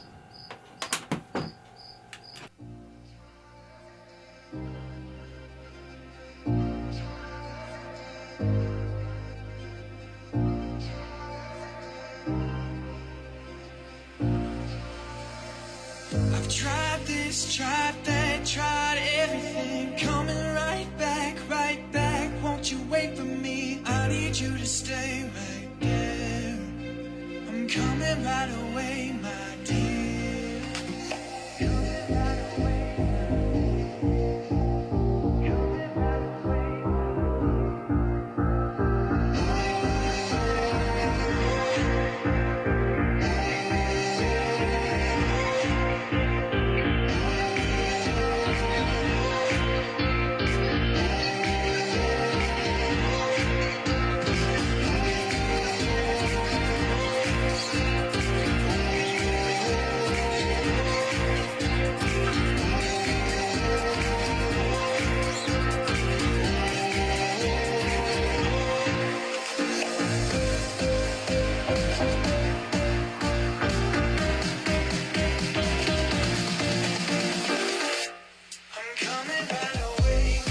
Tried this, tried that, tried everything. Coming right back, won't you wait for me? I need you to stay right there. I'm coming right away, my dear. Coming right away. Coming right away.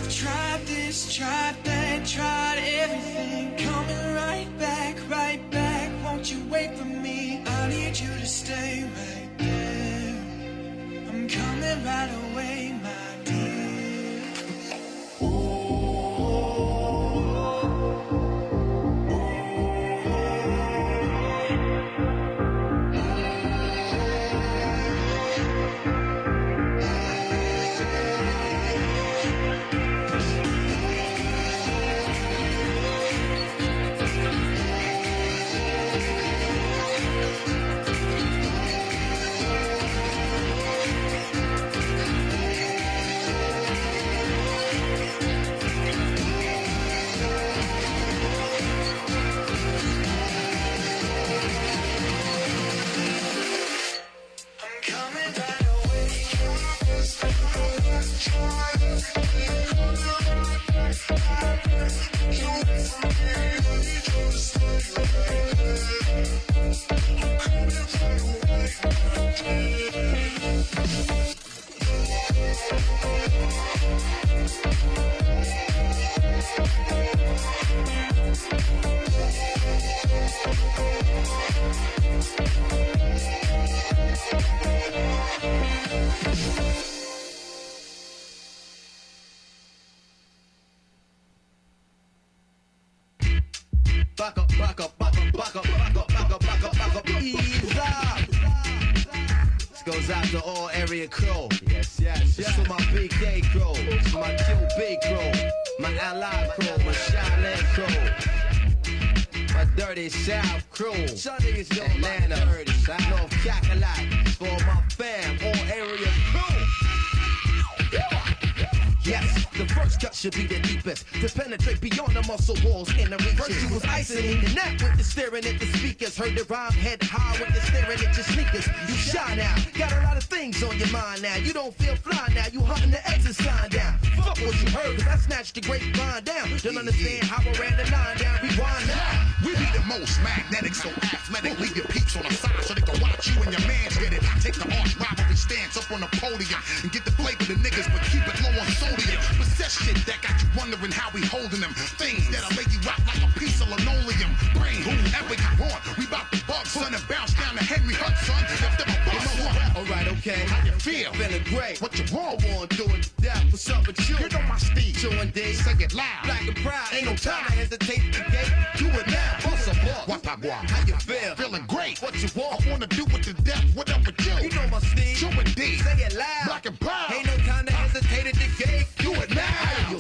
Tried this, tried that, tried everything. Coming right back, won't you wait for me? I need you to stay right there. I'm coming right away, my dear. Stay right there. buck up, buck up, buck up, buck up, buck up, buck up, buck up, buck up, ease up. This goes out to all area crew. Yes, yes, yes. To my big day crew, to my QB crew, my ally crew, my Shannon crew, my dirty South crew, Atlanta, North Cackalack, for my fam, all area crew. Yes, the first cut should be the deepest to penetrate beyond the muscle walls in the reaches. First you was isolating that with the staring at the speakers. Heard the rhyme head high with the staring at your sneakers. You shy now, got a lot of things on your mind now. You don't feel fly now, you hunting the exit sign down. Fuck what you heard, cause I snatched the grapevine down. Don't understand how I ran the line down, rewind now. We be the most magnetic, so athletic. Leave your peeps on the side so they can watch you and your mans get it. Take the arch rivalry stance up on the podium and get the flavor the niggas, but keep it low on sodium. Possess shit that got you wondering how we holding them. Things that'll make you rock like a piece of linoleum. Bring whoever you want. We bout the bug, son, and bounce down to Henry Hudson. If them a bus one. Alright, okay. How you feel? Feeling great. What you want? I wanna do it to death. What's up with you? You know my Steve. Chillin' D. Say it loud. Black and proud. Ain't no time to hesitate to gate. Do it now. What's up, boss? What I want? How you feel? Feeling great. What you want? I wanna do it to death. What up with you? You know my Steve. Chillin' D. Say it loud. Black and proud. Ain't no time to hesitate at the gate. Do it now. Yo,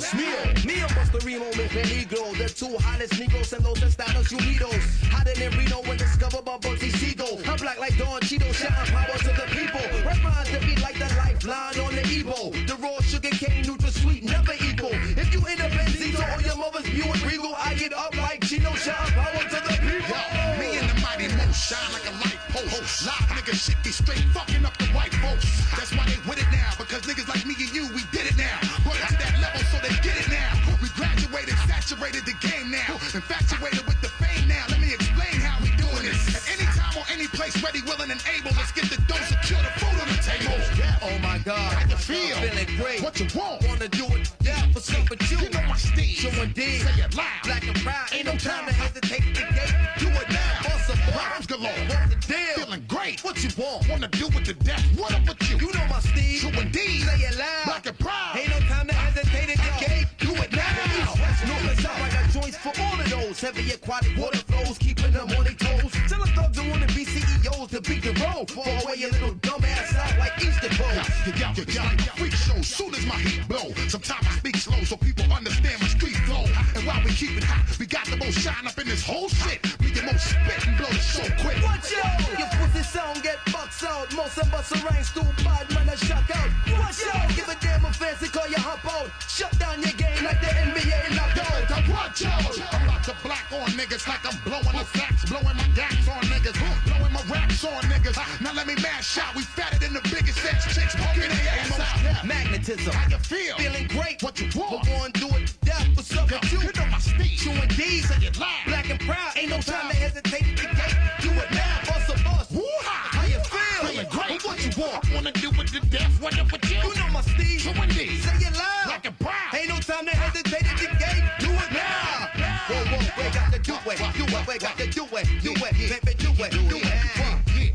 Neo Buster Remo, me peligro. The two hottest Negros and those Estados Unidos. Hotter than Reno when discovered by Bugsy Siegel. I'm black like Don Cheeto, shouting power to the people. Red minds that be like the lifeline on the Evo. The raw sugar cane, neutral sweet, never equal. If you in a Benzito or your mother's Buick Regal, I get up like Chino, shouting power to the people. Yo, me and the mighty Mo shine like a light post. Live niggas shit be straight fucking up the white folks. That's why they with it now, because niggas like me and you, we did it now. But it's that level, so they get it now. We graduated, saturated the game now. Infatuated with the fame now. Let me explain how we doing this. At any time or any place, ready, willing, and able. Let's get the dose, secure the food on the table. Oh my God, How you feel? Feeling great. What you want? Wanna do it to death. What's up with you? You know my Steve. Showing D. Say it loud. Black and proud. Ain't no time to hesitate to gate. Do it now. Awesome. Rhymes galore. What's the deal? Feeling great. What you want? Wanna do it to death. What up with you? You know my Steve. True indeed. Say it loud. Black and proud. Ain't no time to hesitate at the gate. Do it now. East, west, north, and south. I got joints for all of those. Heavy aquatic water flows, keeping them on their toes. Tell the thugs who wanna be CEOs to beat the road. Fall away your little dumb ass out like Easter Crows. You like a freak show. Soon as my heat blow. Sometimes I speak slow so people understand my street flow. And while we keep it hot, we got the most shine up in this whole shit. Me the most spit and blow the show quick. Watch out! Your pussy sound get bucks out. Most of us are rain stool bad man a shock out. Watch out! Give a damn a fancy call you hop out. Shut down your game like the NBA knocked out. Watch out! I'm about to black on niggas like I'm blowing the facts, blowing my gaps on niggas, blowing my raps on niggas. Now let me mash out. We fatter than the biggest ass chicks poking their ass out. Magnetism. How you feel? Feeling great. What you want? But one do it to death. What's up with you? You know my Steve. Chewing D's. Say it loud. Black and proud. Ain't no time to hesitate at the gate. Do it now. Bust a bust. Woo-ha! How you feel? Feeling great. What you want? Wanna do it to death? What up with you? You know my Steve. True indeed. Say it loud. Black and proud. Ain't no time to hesitate at the gate. Do it now. Whoa, whoa, we got to do it. Do it. We got to do it. Do it. Baby, do it. Do it.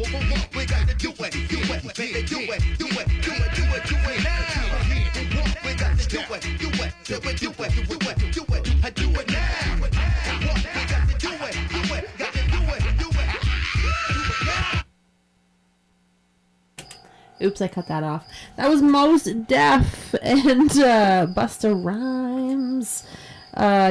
Whoa, whoa, whoa. We got to do it. Do it. Baby, do it. Do it. Do it. Do it. Do it now. We got to do it. Do it. Do it. Do it. Do it. Do it. I do it now. We got to do it. Do it. Got to do it. Do it. Do it now. Oops, I cut that off. That was Mos Def and Busta Rhymes.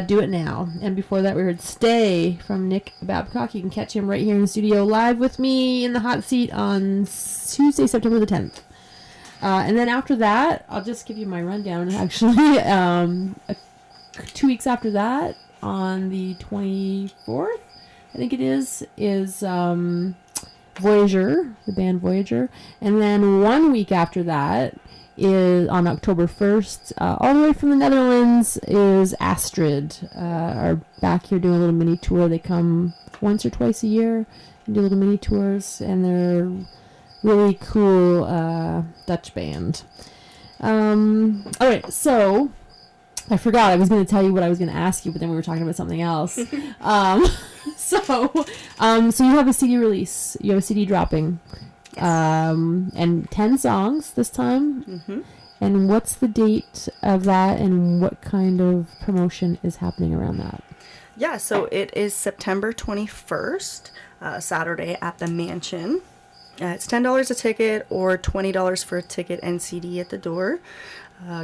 Do It Now. And before that, we heard Stay from Nick Babcock. You can catch him right here in the studio live with me in the hot seat on Tuesday, September the 10th. And then after that, I'll just give you my rundown, actually. 2 weeks after that, on the 24th, I think it is Voyager, the band Voyager. And then 1 week after that is on October 1st, all the way from the Netherlands, is Astrid. Are back here doing a little mini tour. They come once or twice a year and do little mini tours, and they're really cool Dutch band. Alright, so I forgot I was going to tell you what I was going to ask you, but then we were talking about something else. So you have a CD release. You have a CD dropping. Yes. And 10 songs this time. Mm-hmm. And what's the date of that, and what kind of promotion is happening around that? Yeah, so it is September 21st, Saturday at the Mansion. It's $10 a ticket or $20 for a ticket and CD at the door.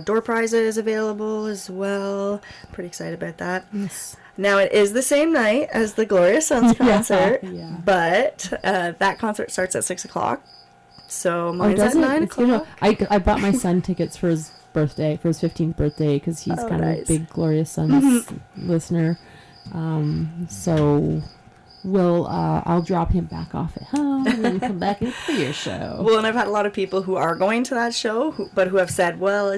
Door prizes available as well. Pretty excited about that. Yes. Now, it is the same night as the Glorious Sons concert, yeah. but that concert starts at 6 o'clock. So mine's does at it? 9 It's, you know, o'clock. I bought my son tickets for his birthday, for his 15th birthday, because he's Oh, kind of a nice. big Glorious Sons listener. So I'll drop him back off at home and then come back and play your show. Well, and I've had a lot of people who are going to that show, who have said, well,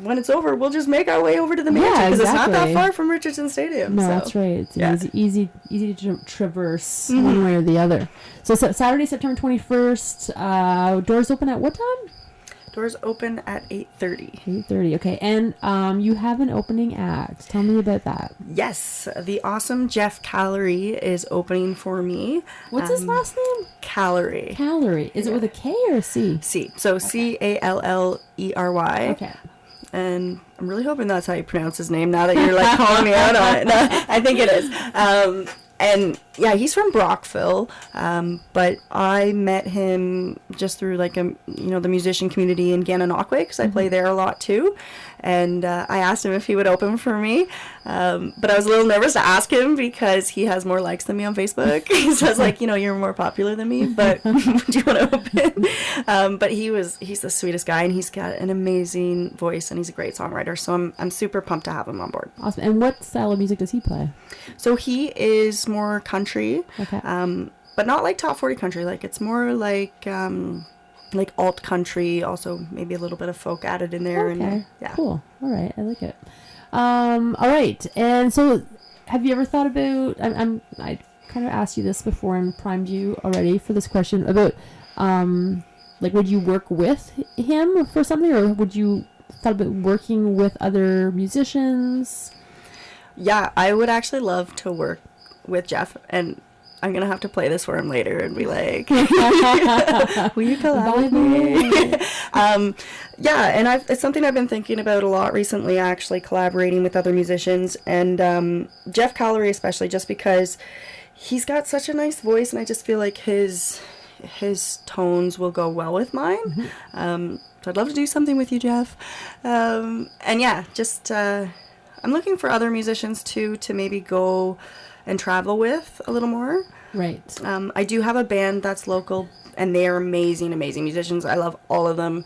when it's over, we'll just make our way over to the Mansion, because it's not that exactly. far from Richardson Stadium. No, so. that's right. It's yeah. easy to traverse one way or the other. So Saturday, September 21st, doors open at what time? Doors open at 8:30. 8:30. Okay, and you have an opening act. Tell me about that. Yes, the awesome Jeff Calorie is opening for me. What's his last name? Calorie. Calorie. Is it with a K or a C? C. So Callery. Okay. And I'm really hoping that's how you pronounce his name now that you're like calling me out on it. No, I think it is. And yeah, he's from Brockville, but I met him just through like the musician community in Gananoque, because I play there a lot too. And I asked him if he would open for me, but I was a little nervous to ask him because he has more likes than me on Facebook. So I was like, you're more popular than me, but do you want to open? But he's the sweetest guy, and he's got an amazing voice, and he's a great songwriter. So I'm super pumped to have him on board. Awesome. And what style of music does he play? So he is more country, Okay. but not like top 40 country. Like it's more like alt country, also maybe a little bit of folk added in there. Okay. And yeah. Cool. All right. I like it. All right. And so, have you ever thought about? I kind of asked you this before and primed you already for this question about, would you work with him for something, or would you thought about working with other musicians? Yeah, I would actually love to work with Jeff, and I'm gonna have to play this for him later and be like, "Will you collab with me?" Yeah, and it's something I've been thinking about a lot recently. Actually, collaborating with other musicians, and Jeff Calorie especially, just because he's got such a nice voice, and I just feel like his tones will go well with mine. So I'd love to do something with you, Jeff. And yeah, just I'm looking for other musicians too to maybe go and travel with a little more. Right. I do have a band that's local, and they are amazing musicians. I love all of them.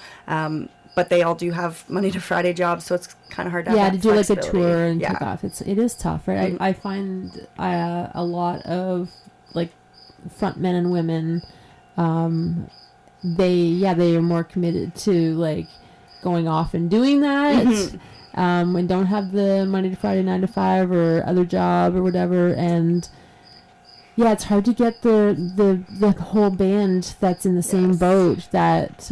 But they all do have Monday to Friday jobs, so it's kind of hard to have to that do like a flexibility. tour and Yeah. take off. It is tough, right? I find a lot of like frontmen and women, they are more committed to like going off and doing that. And don't have the Monday to Friday 9 to 5 or other job or whatever, and yeah, it's hard to get the whole band that's in the same boat. That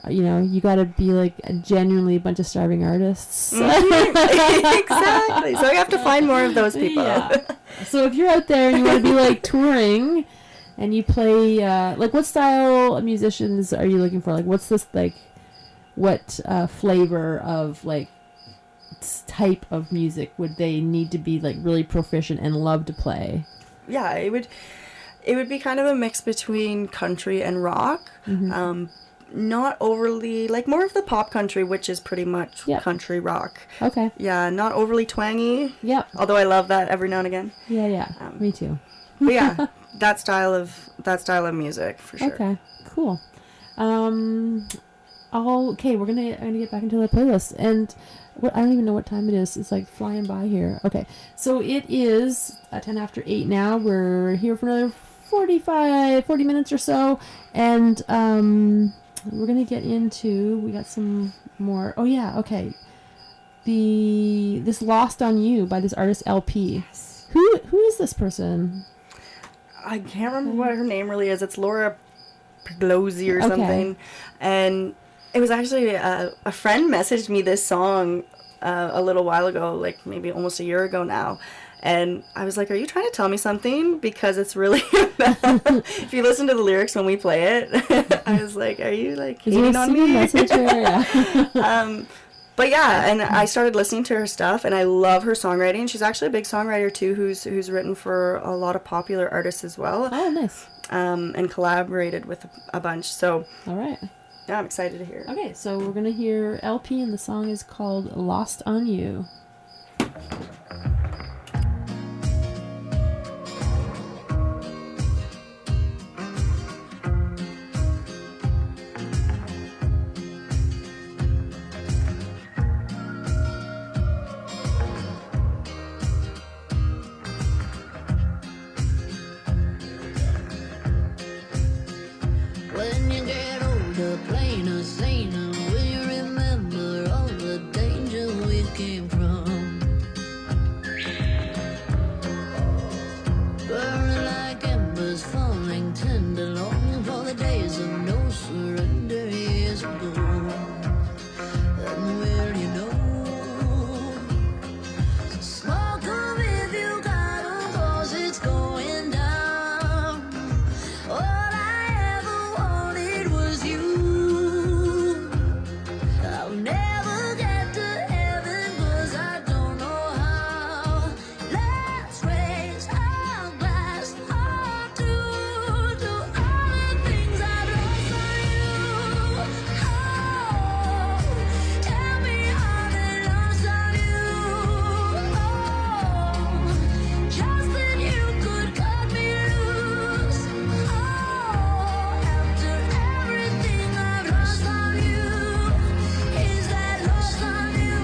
you got to be like genuinely a bunch of starving artists. Exactly. So I have to find more of those people. Yeah. So if you're out there and you want to be like touring, and you play like, what style of musicians are you looking for? Like, what's this like? What flavor of like type of music would they need to be like really proficient and love to play? Yeah, it would be kind of a mix between country and rock. Not overly, like more of the pop country, which is pretty much country rock. Okay. Yeah, not overly twangy. Yep. Although I love that every now and again. Yeah. Me too. But yeah, that style of music for sure. Okay. Cool. Okay, I'm gonna get back into the playlist, and I don't even know what time it is. It's like flying by here. Okay, so it is 10 after 8 now. We're here for another 40 minutes or so, and we're gonna get into. We got some more. Oh yeah, okay. This Lost on You by this artist LP. Yes. Who is this person? I can't remember what her name really is. It's Laura Peglosy or something, and it was actually a friend messaged me this song a little while ago, like maybe almost a year ago now. And I was like, are you trying to tell me something? Because it's really if you listen to the lyrics when we play it, I was like, are you like hating on me? Message her? Yeah. But yeah, and I started listening to her stuff, and I love her songwriting. She's actually a big songwriter too, who's written for a lot of popular artists as well. Oh, nice. And collaborated with a bunch. So All right. yeah, I'm excited to hear. Okay, so we're gonna hear LP, and the song is called "Lost on You." When you get older, plainer, saner, will you remember all the danger we came from? Burning like embers, falling tender, longing for the days of no surrender years ago. And will you know? Smoke 'em if you got 'em, 'cause it's going down. All I ever wanted was you. I'll never get to heaven 'cause I don't know how. Let's raise our glass up to all the things I've lost on you. Oh, tell me how they lost on you. Oh, just then you could cut me loose. Oh, after everything I've lost on you, is that lost on you?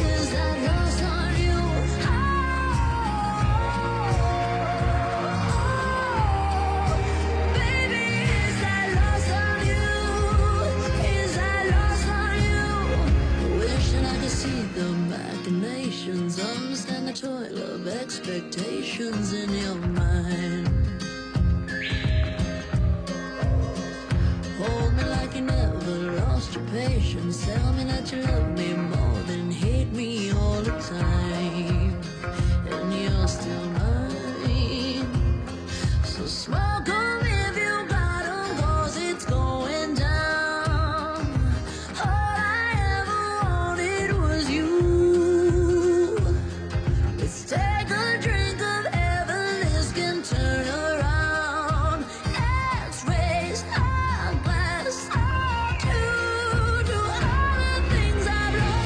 Is that lost on you? Baby, is that lost on you? Is that lost on you? Wishing I could see the machinations, understand the toil of expectations in your mind. Hold me like you never lost your patience. Tell me that you love me more than hate me all the time. And you're still mine. So smoke 'em if you got 'em, 'cause it's going down. All I ever wanted was you. Let's take a drink of heaven, this can turn around. Let's raise our glass up to all the things I've lost.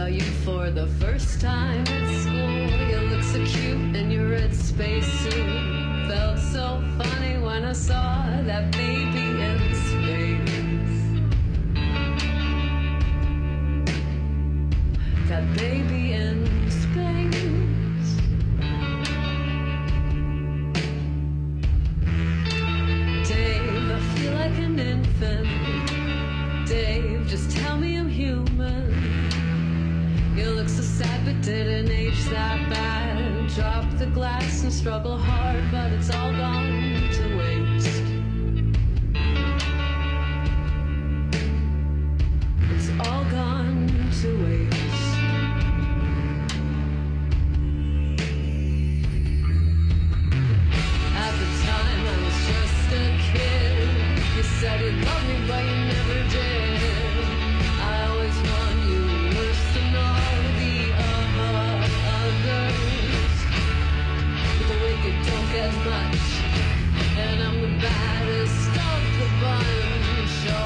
saw you for the first time at school. You look so cute in your red spacesuit. Felt so funny when I saw that baby in space. That baby in space. Dave, I feel like an infant. Dave, just tell me I'm human. You look so sad but didn't age that bad. Drop the glass and struggle hard, but it's all gone to waste. It's all gone to waste. At the time I was just a kid. You said you loved me but you never did. I always want you worse than all the others. But the wicked don't get much, and I'm the baddest of the bunch. Oh,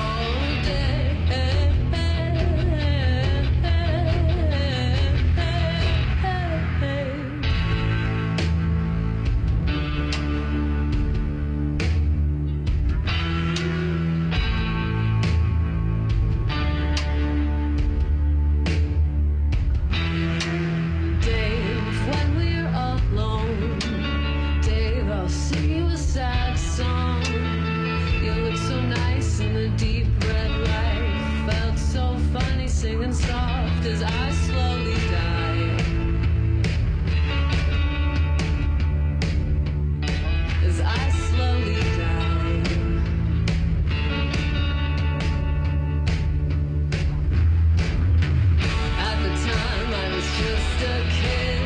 Dave, when we're alone, Dave, I'll sing you a sad song. You look so nice in the deep red light. Felt so funny singing soft as I slowly die. As I slowly die. At the time I was just a kid.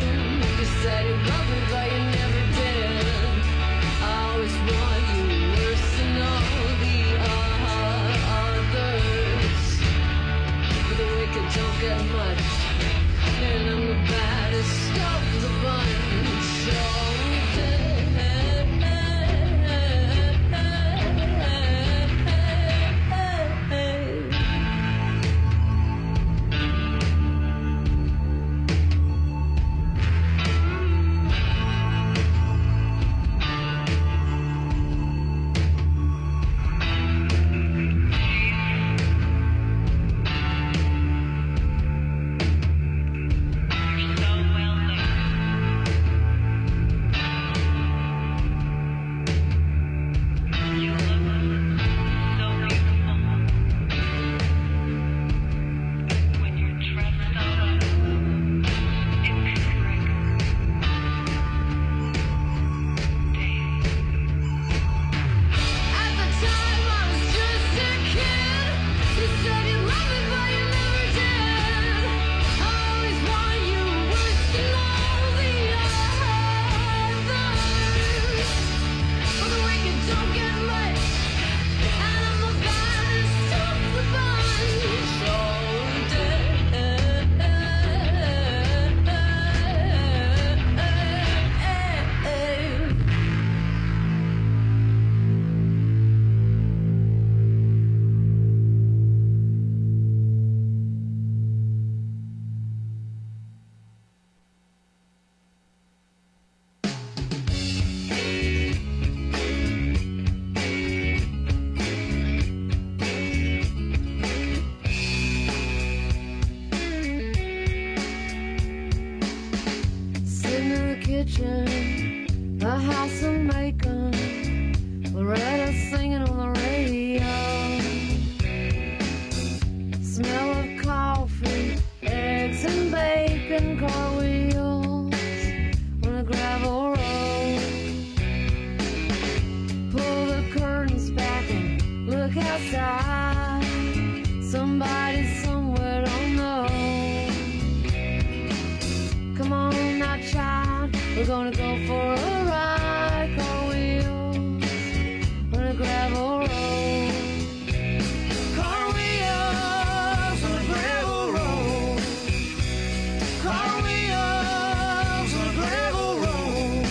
You said you loved me but you never did. I always want you worse than all the others. But the wicked don't get much, and I'm the baddest of the bunch. So at the time I was just a kid. You said you loved me but you never did. I always want you worse than all the others. But the wicked don't get much, and I'm the baddest of the bunch. Oh, sitting in the kitchen, the house of macon, Loretta singing on the radio. Smell of coffee, eggs and bacon, car wheels on a gravel road. Pull the curtains back and look outside. Somebody somewhere don't know. Come on now, child, we're gonna go for a ride. Car wheels on a gravel road. Car wheels on a gravel road. Car wheels on a gravel road.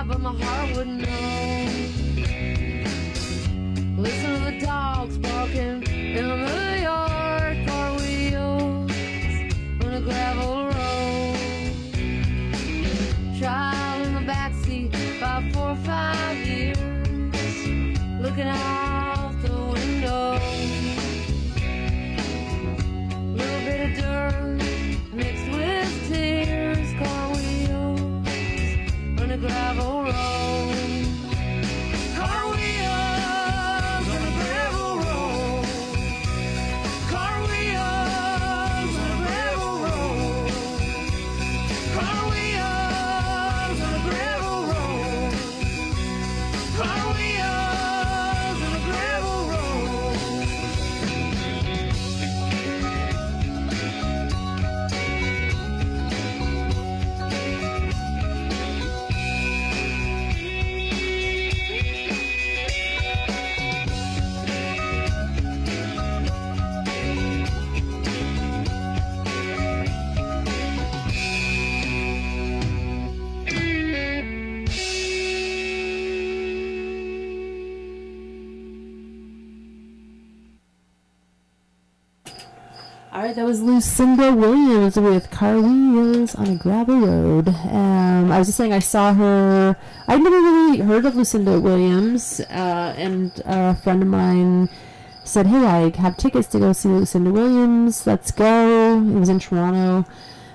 but my heart wouldn't know. Listen to the dogs barking in the yard. Car wheels on a gravel road. Child in the backseat, about 4 or 5 years, looking out the window. Little bit of dirt mixed with tears. Car wheels on a gravel road. Car wheels on a gravel road. Car wheels on a gravel road. Car wheels on a gravel road. Car wheels on a gravel road. All right, that was Lucinda Williams with Car Wheels on a Gravel Road. I was just saying I saw her. I'd never really heard of Lucinda Williams, and a friend of mine said, hey, I have tickets to go see Lucinda Williams. Let's go. It was in Toronto,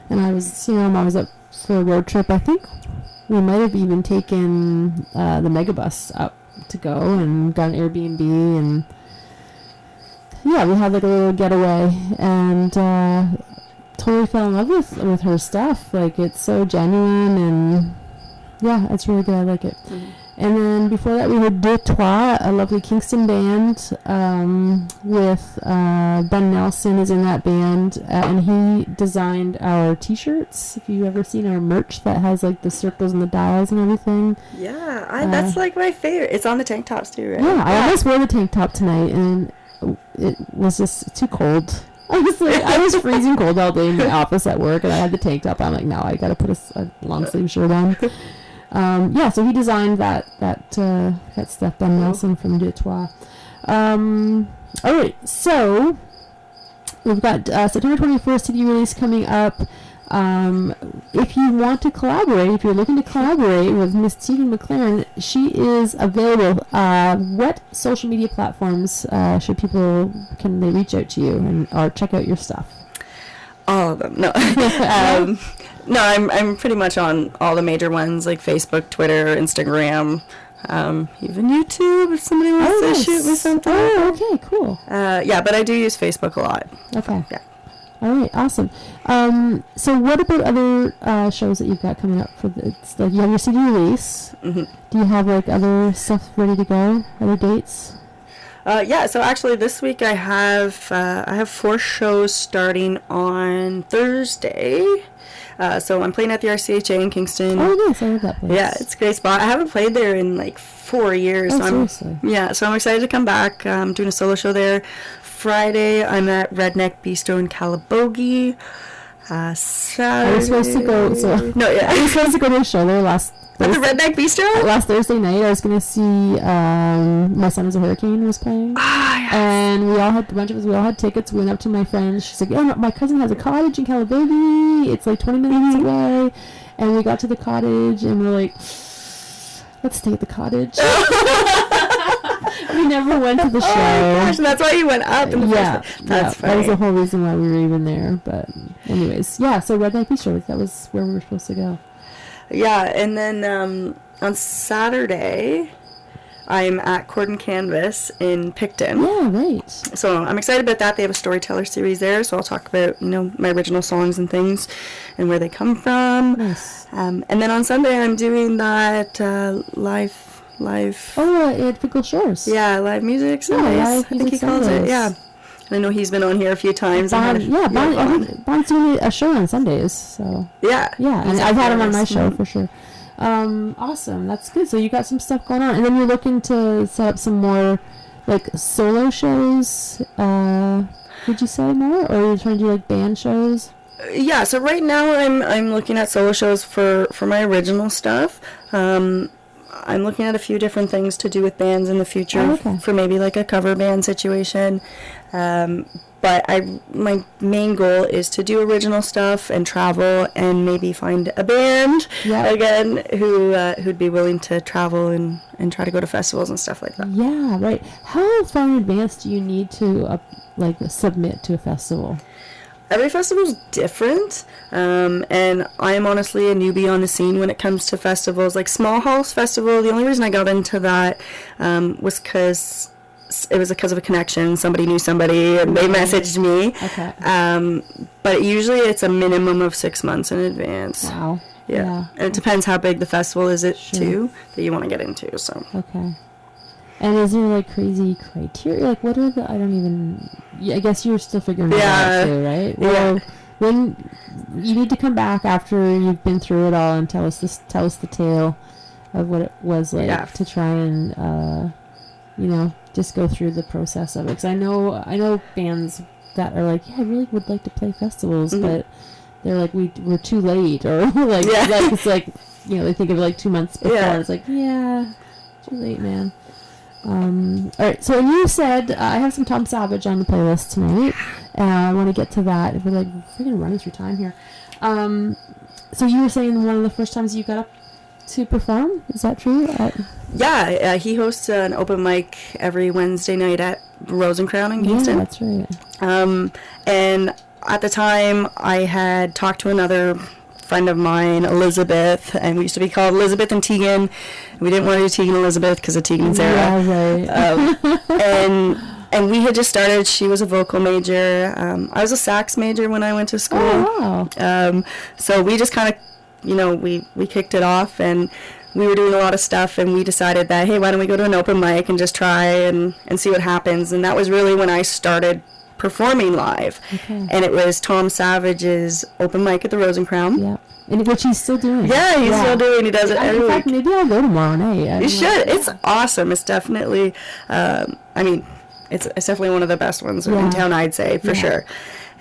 and I was, I was up for a road trip. I think we might have even taken the megabus up to go and got an Airbnb, and yeah, we had like a little getaway, and totally fell in love with her stuff. Like, it's so genuine, and yeah, it's really good. I like it. Mm-hmm. And then before that, we heard Deux Trois, a lovely Kingston band with Ben Nelson is in that band, and he designed our T-shirts. If you've ever seen our merch that has like the circles and the dials and everything. Yeah, that's like my favorite. It's on the tank tops too, right? Yeah, I almost wore the tank top tonight, and it was just too cold. I was freezing cold all day in the office at work, and I had the tank top. I'm like, no, I gotta put a long sleeve shirt on. Yeah, so he designed that stuff, Ben Nelson from Deux Trois. All right, so we've got September 21st CD release coming up. If you want to collaborate, if you're looking to collaborate with Miss Teagan McLaren, she is available. What social media platforms can they reach out to you or check out your stuff? All of them. No. No, I'm pretty much on all the major ones like Facebook, Twitter, Instagram, even YouTube if somebody wants to shoot me something. Oh, okay, cool. Yeah, but I do use Facebook a lot. Okay. Yeah. All right, awesome. So what about other shows that you've got coming up for this? Like, you have your CD release. Mm-hmm. Do you have like other stuff ready to go? Other dates? Yeah, so actually this week I have 4 shows starting on Thursday. So I'm playing at the RCHA in Kingston. Oh, nice. I love that place. Yeah, it's a great spot. I haven't played there in like 4 years. Oh, so seriously? So I'm excited to come back. I'm doing a solo show there. Friday, I'm at Redneck Bistro in Calabogie. Saturday... I was supposed to go... I was supposed to go to a show there last At the Redneck Bistro? Last Thursday night, I was going to see My Son is a Hurricane was playing. Ah, yes. And we all had, a bunch of us, we all had tickets. We went up to my friend. She's like, yeah, my cousin has a cottage in Calabogie. It's like 20 minutes away. And we got to the cottage, and we're like, let's stay at the cottage. We never went to the show. Oh my gosh, that's why you went up in the first place. That's funny. That was the whole reason why we were even there. But anyways, yeah, so Redneck Bistro, that was where we were supposed to go. Yeah, and then on Saturday, I'm at Cord and Canvas in Picton. Yeah, right. So I'm excited about that. They have a storyteller series there, so I'll talk about, my original songs and things and where they come from. Nice. And then on Sunday, I'm doing that live. Oh, at Pickle Shores. Yeah, live music Sundays. Yeah, live I think he calls Sundays. it. Yeah. And I know he's been on here a few times. I think Bond's doing a show on Sundays. So yeah, and I've had him on my show for sure. Awesome, that's good. So you got some stuff going on, and then you're looking to set up some more like solo shows. Would you say more, or are you trying to do like band shows? Yeah. So right now I'm looking at solo shows for my original stuff. I'm looking at a few different things to do with bands in the future. Oh, okay. For maybe like a cover band situation. But my main goal is to do original stuff and travel and maybe find a band again who'd be willing to travel and try to go to festivals and stuff like that. Yeah, right. How far in advance do you need to submit to a festival? Every festival's different, and I'm honestly a newbie on the scene when it comes to festivals. Like Small House Festival, the only reason I got into that was because it was because of a connection. Somebody knew somebody, and they messaged me. Okay. But usually it's a minimum of 6 months in advance. Wow. Yeah. And it depends how big the festival is too that you want to get into. So. Okay. And is there like crazy criteria? Like what are the? I don't even. I guess you're still figuring it out too, right? Well, when you need to come back after you've been through it all and tell us the tale of what it was like to try and just go through the process of it. Because I know bands that are like, I really would like to play festivals, but they're like, we're too late, or like it's like they think of it like 2 months before. And it's like, too late, man. All right, so you said I have some Tom Savage on the playlist tonight. I want to get to that. We're like freaking running through time here. So you were saying one of the first times you got up to perform, is that true? He hosts an open mic every Wednesday night at Rose and Crown in Kingston. Yeah, that's right. And at the time, I had talked to another friend of mine, Elizabeth, and we used to be called Elizabeth and Teagan. We didn't want to do Teagan and Elizabeth because of Teagan and Sarah. Yeah, right. And we had just started. She was a vocal major. I was a sax major when I went to school. Oh, wow. So we just kind of, we kicked it off, and we were doing a lot of stuff, and we decided that, hey, why don't we go to an open mic and just try and see what happens. And that was really when I started performing live. Okay. And it was Tom Savage's open mic at the Rose and Crown. Yeah. And which he's still doing. Yeah, he's still doing. He does it every week. In fact, maybe I'll go tomorrow night. You should. It's awesome. It's definitely, it's definitely one of the best ones in town, I'd say, for sure.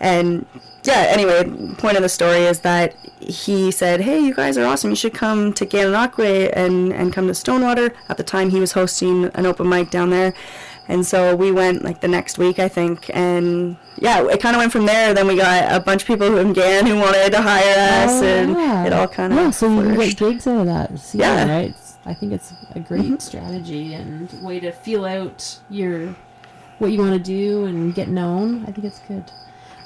And anyway, point of the story is that he said, hey, you guys are awesome. You should come to Gananoque and come to Stonewater. At the time, he was hosting an open mic down there. And so we went like the next week, I think, and it kind of went from there. Then we got a bunch of people from GAN who wanted to hire us, and it all kind of so you get gigs out of that. Right? I think it's a great strategy and way to feel out what you want to do and get known. I think it's good.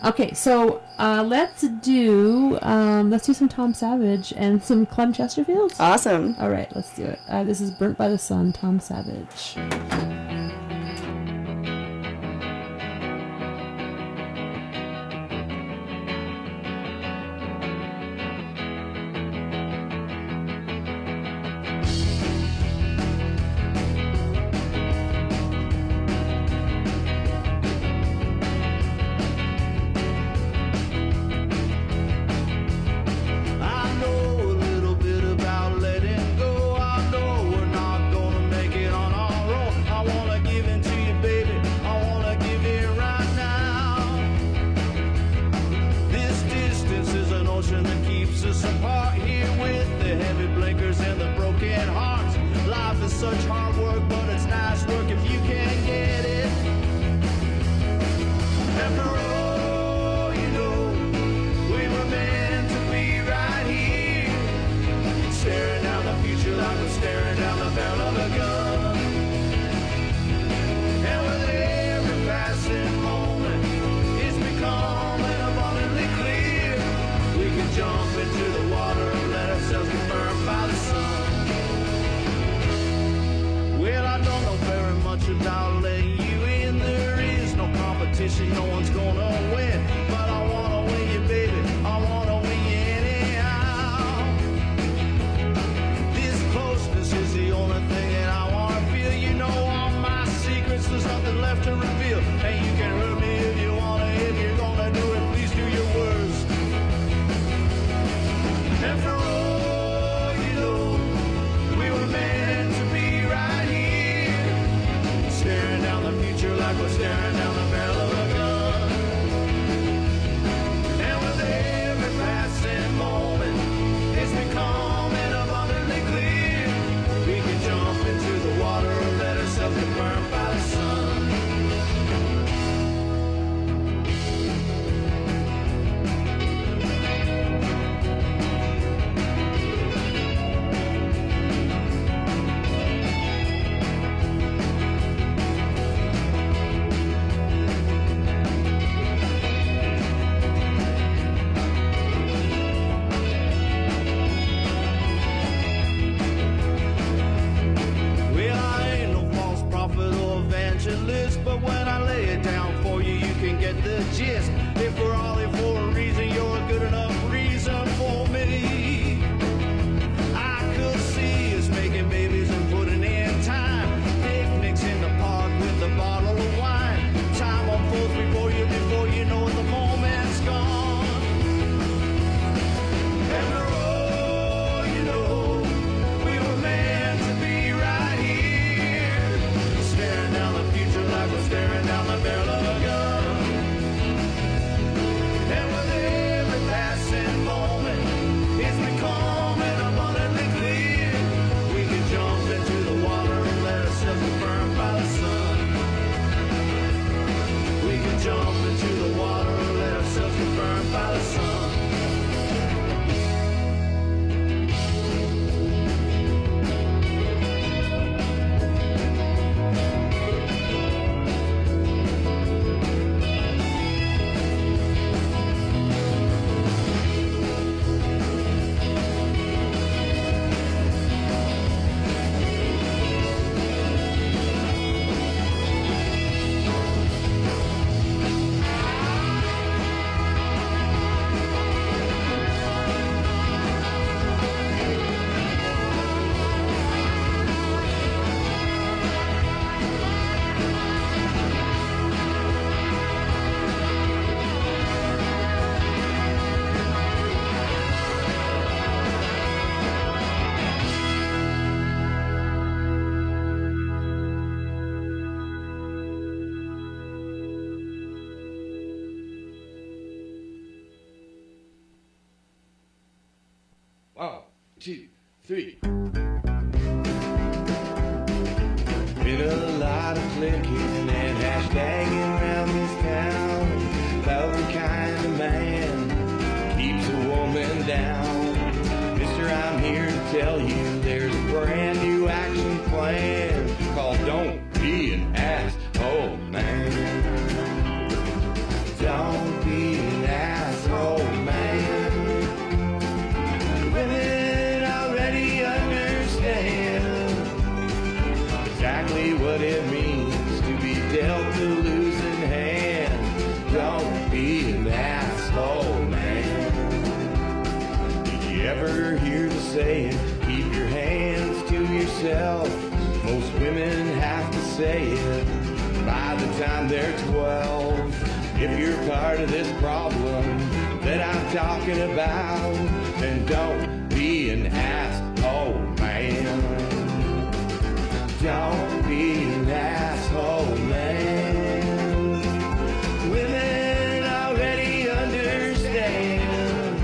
Okay, so let's do some Tom Savage and some Clem Chesterfield. Awesome. All right, let's do it. This is Burnt by the Sun, Tom Savage. No one's gonna win, but I wanna win you, baby. I wanna win you anyhow. This closeness is the only thing that I wanna feel. You know all my secrets, there's nothing left to reveal. And you can hurt me if you wanna. If you're gonna do it, please do your worst. And for all you know, we were meant to be right here, staring down the future like we're staring down the barrel of a gun. 2, 3. Been a lot of clicking and hashtagging around this town about the kind of man keeps a woman down. Mister, I'm here to tell you there's a brand new action plan called Don't Be an Asshole Man. Don't be an asshole man. Women already understand exactly what it means to be dealt a losing hand. Don't be an asshole man. Did you ever hear the saying, keep your hands to yourself? Most women have to say it by the time they're 12. If you're part of this problem that I'm talking about, then don't be an asshole man. Don't be an asshole man. Women already understand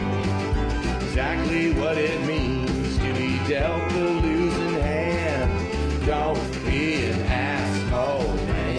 exactly what it means to be dealt a losing hand. Don't be an asshole man.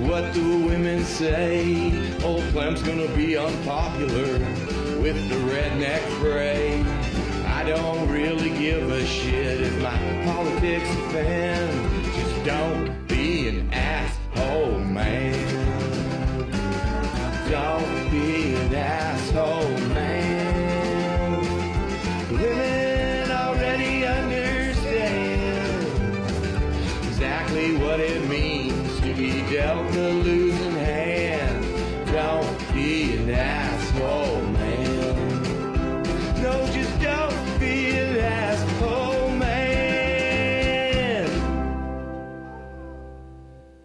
What the women say, old Clem's gonna be unpopular with the redneck fray. I don't really give a shit if my politics offend. Just don't be an asshole man. Don't be an asshole man. Women already understand exactly what it means to be dealt a losing hand. Don't be an asshole man. No, just don't be an asshole man.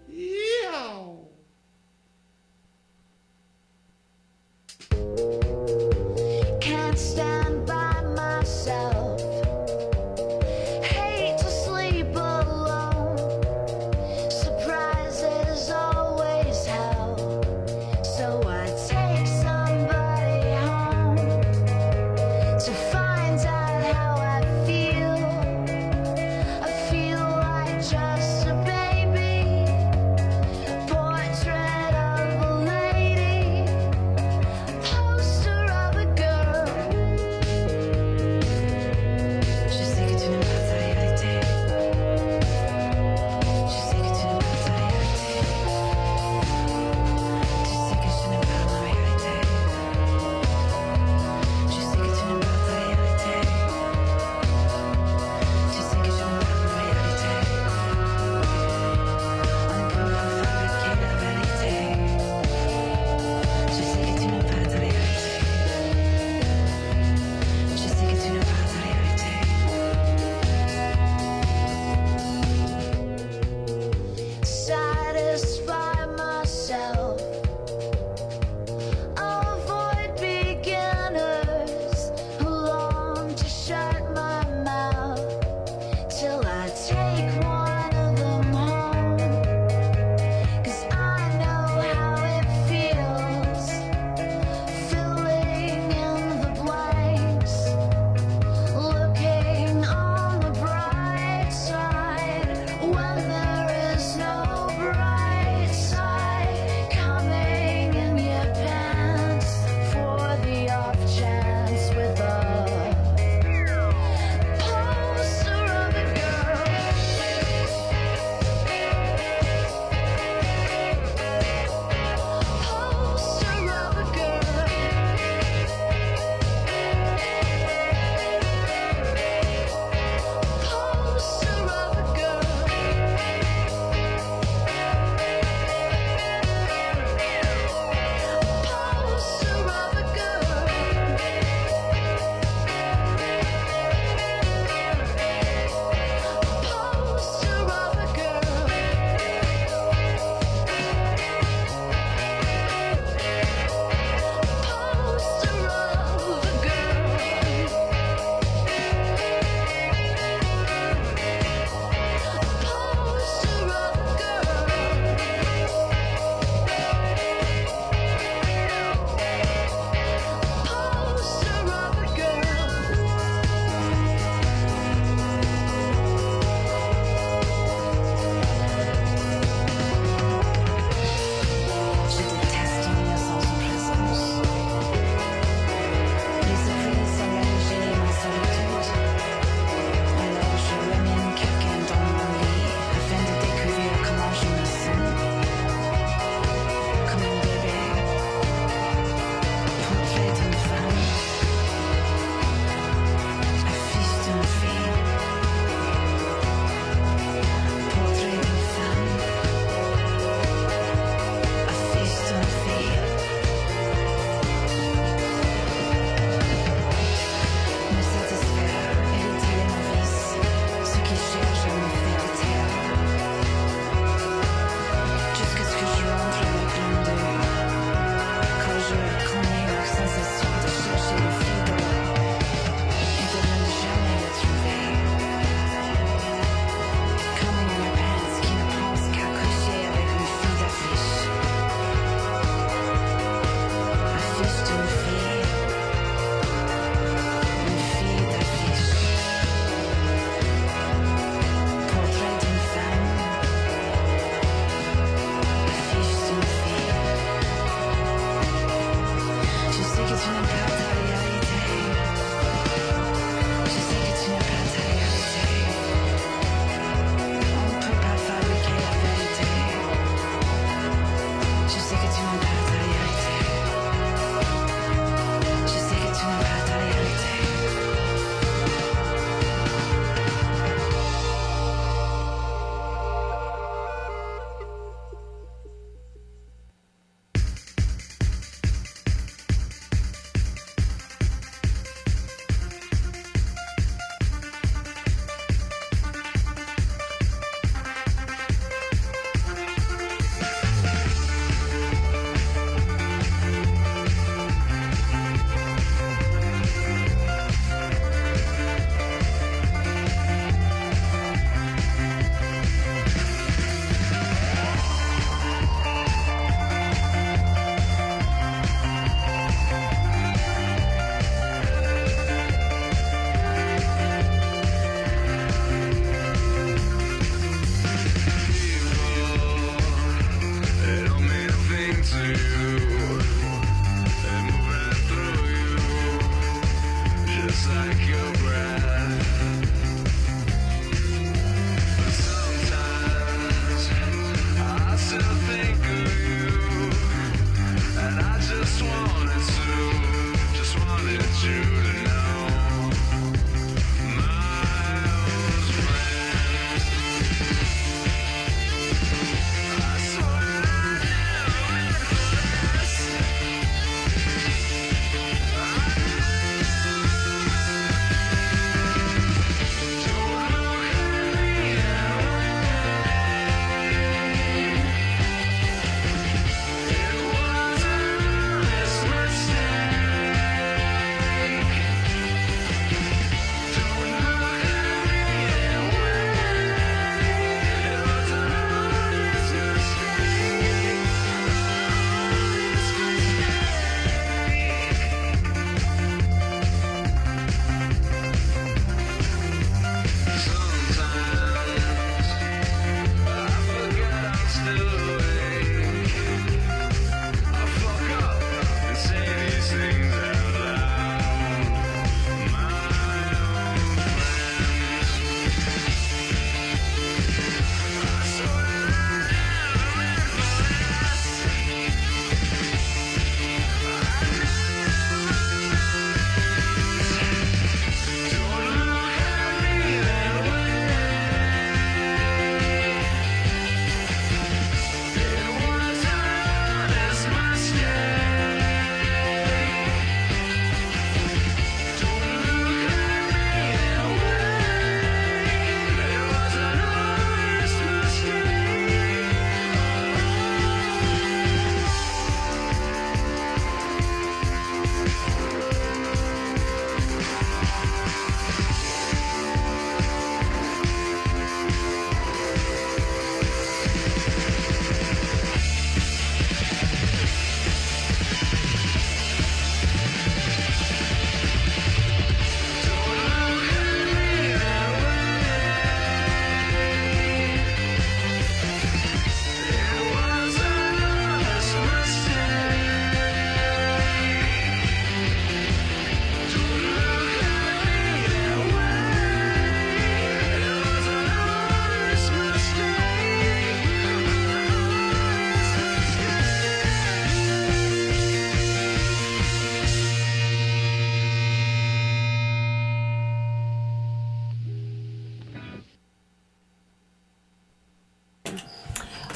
Yeah. Can't stand by myself. Hate to sleep alone. Surprises always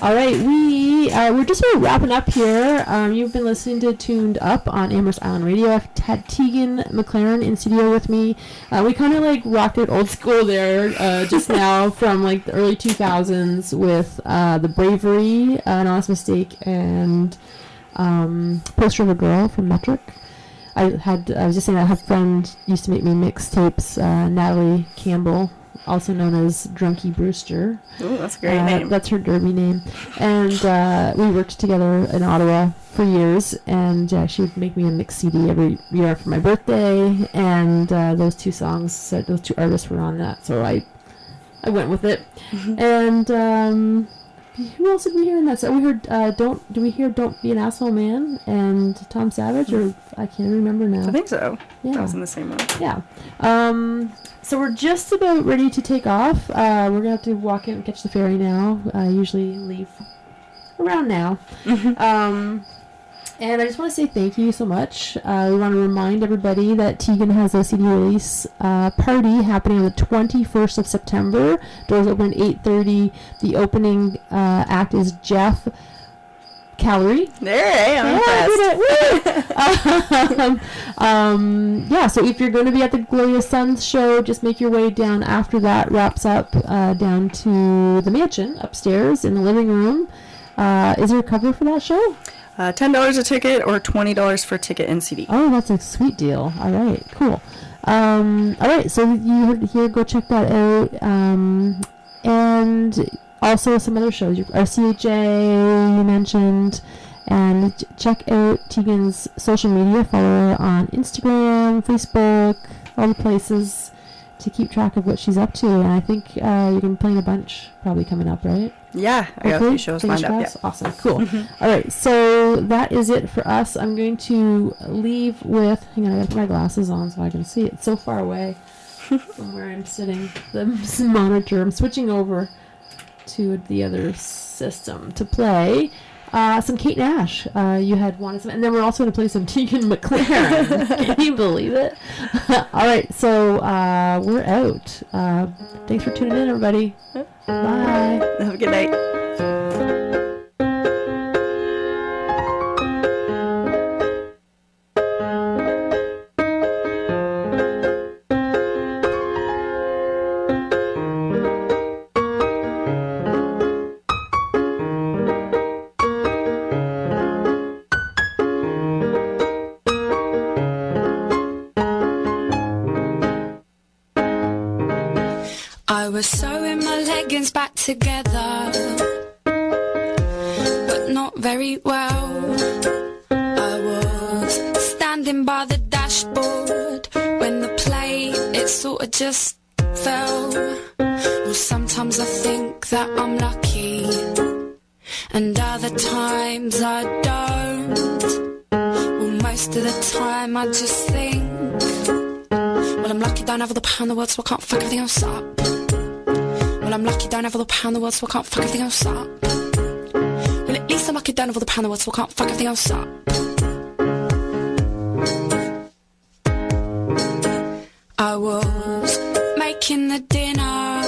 All right, we're just sort of wrapping up here. You've been listening to Tuned Up on Amherst Island Radio. I've had Teagan McLaren in studio with me. We kind of like rocked it old school there just now from like the early 2000s with The Bravery, An Honest Mistake, and Poster of a Girl from Metric. I was just saying I have a friend used to make me mixtapes, Natalie Campbell, also known as Drunky Brewster. Ooh, that's a great name. That's her derby name. And we worked together in Ottawa for years, and she would make me a mix CD every year for my birthday, and those two songs, those two artists were on that, so I went with it. And who else did we hear in that? So we heard Don't Be an Asshole Man and Tom Savage, or I can't remember now. I think so. Yeah. That was in the same one. Yeah. So we're just about ready to take off. We're going to have to walk in and catch the ferry now. I usually leave around now. And I just want to say thank you so much. We want to remind everybody that Teagan has a CD release party happening on the 21st of September. Doors open at 8:30. The opening act is Jeff Calorie. There I am. Yeah, so if you're going to be at the Gloria Sons show, just make your way down after that wraps up down to the mansion upstairs in the living room. Is there a cover for that show? $10 a ticket or $20 for ticket and CD. Oh, that's a sweet deal. All right, cool. All right, so you heard it here. Go check that out. And also some other shows. Our CHA you mentioned. And check out Teagan's social media. Follow her on Instagram, Facebook, all the places to keep track of what she's up to. And I think you're going to be playing a bunch probably coming up, right? Yeah, I got a few shows lined up. Yeah. Awesome, cool. All right, so that is it for us. I'm going to leave with, hang on, I got to put my glasses on so I can see it. It's so far away from where I'm sitting. The monitor, I'm switching over to the other system to play some Kate Nash. You had wanted some, and then we're also going to play some Teagan McLaren. Can you believe it? All right, so we're out. Thanks for tuning in, everybody. Bye. Have a good night. I was sewing my leggings back together, but not very well. I was standing by the dashboard when the plate, it sort of just fell. Well, sometimes I think that I'm lucky, and other times I don't. Well, most of the time I just think, well, I'm lucky, don't have all the power in the world, so I can't fuck everything else up. Well, I'm lucky, don't have all the power in the world, so I can't fuck everything else up. Well, at least I'm lucky, don't have all the power in the world, so I can't fuck everything else up. I was making the dinner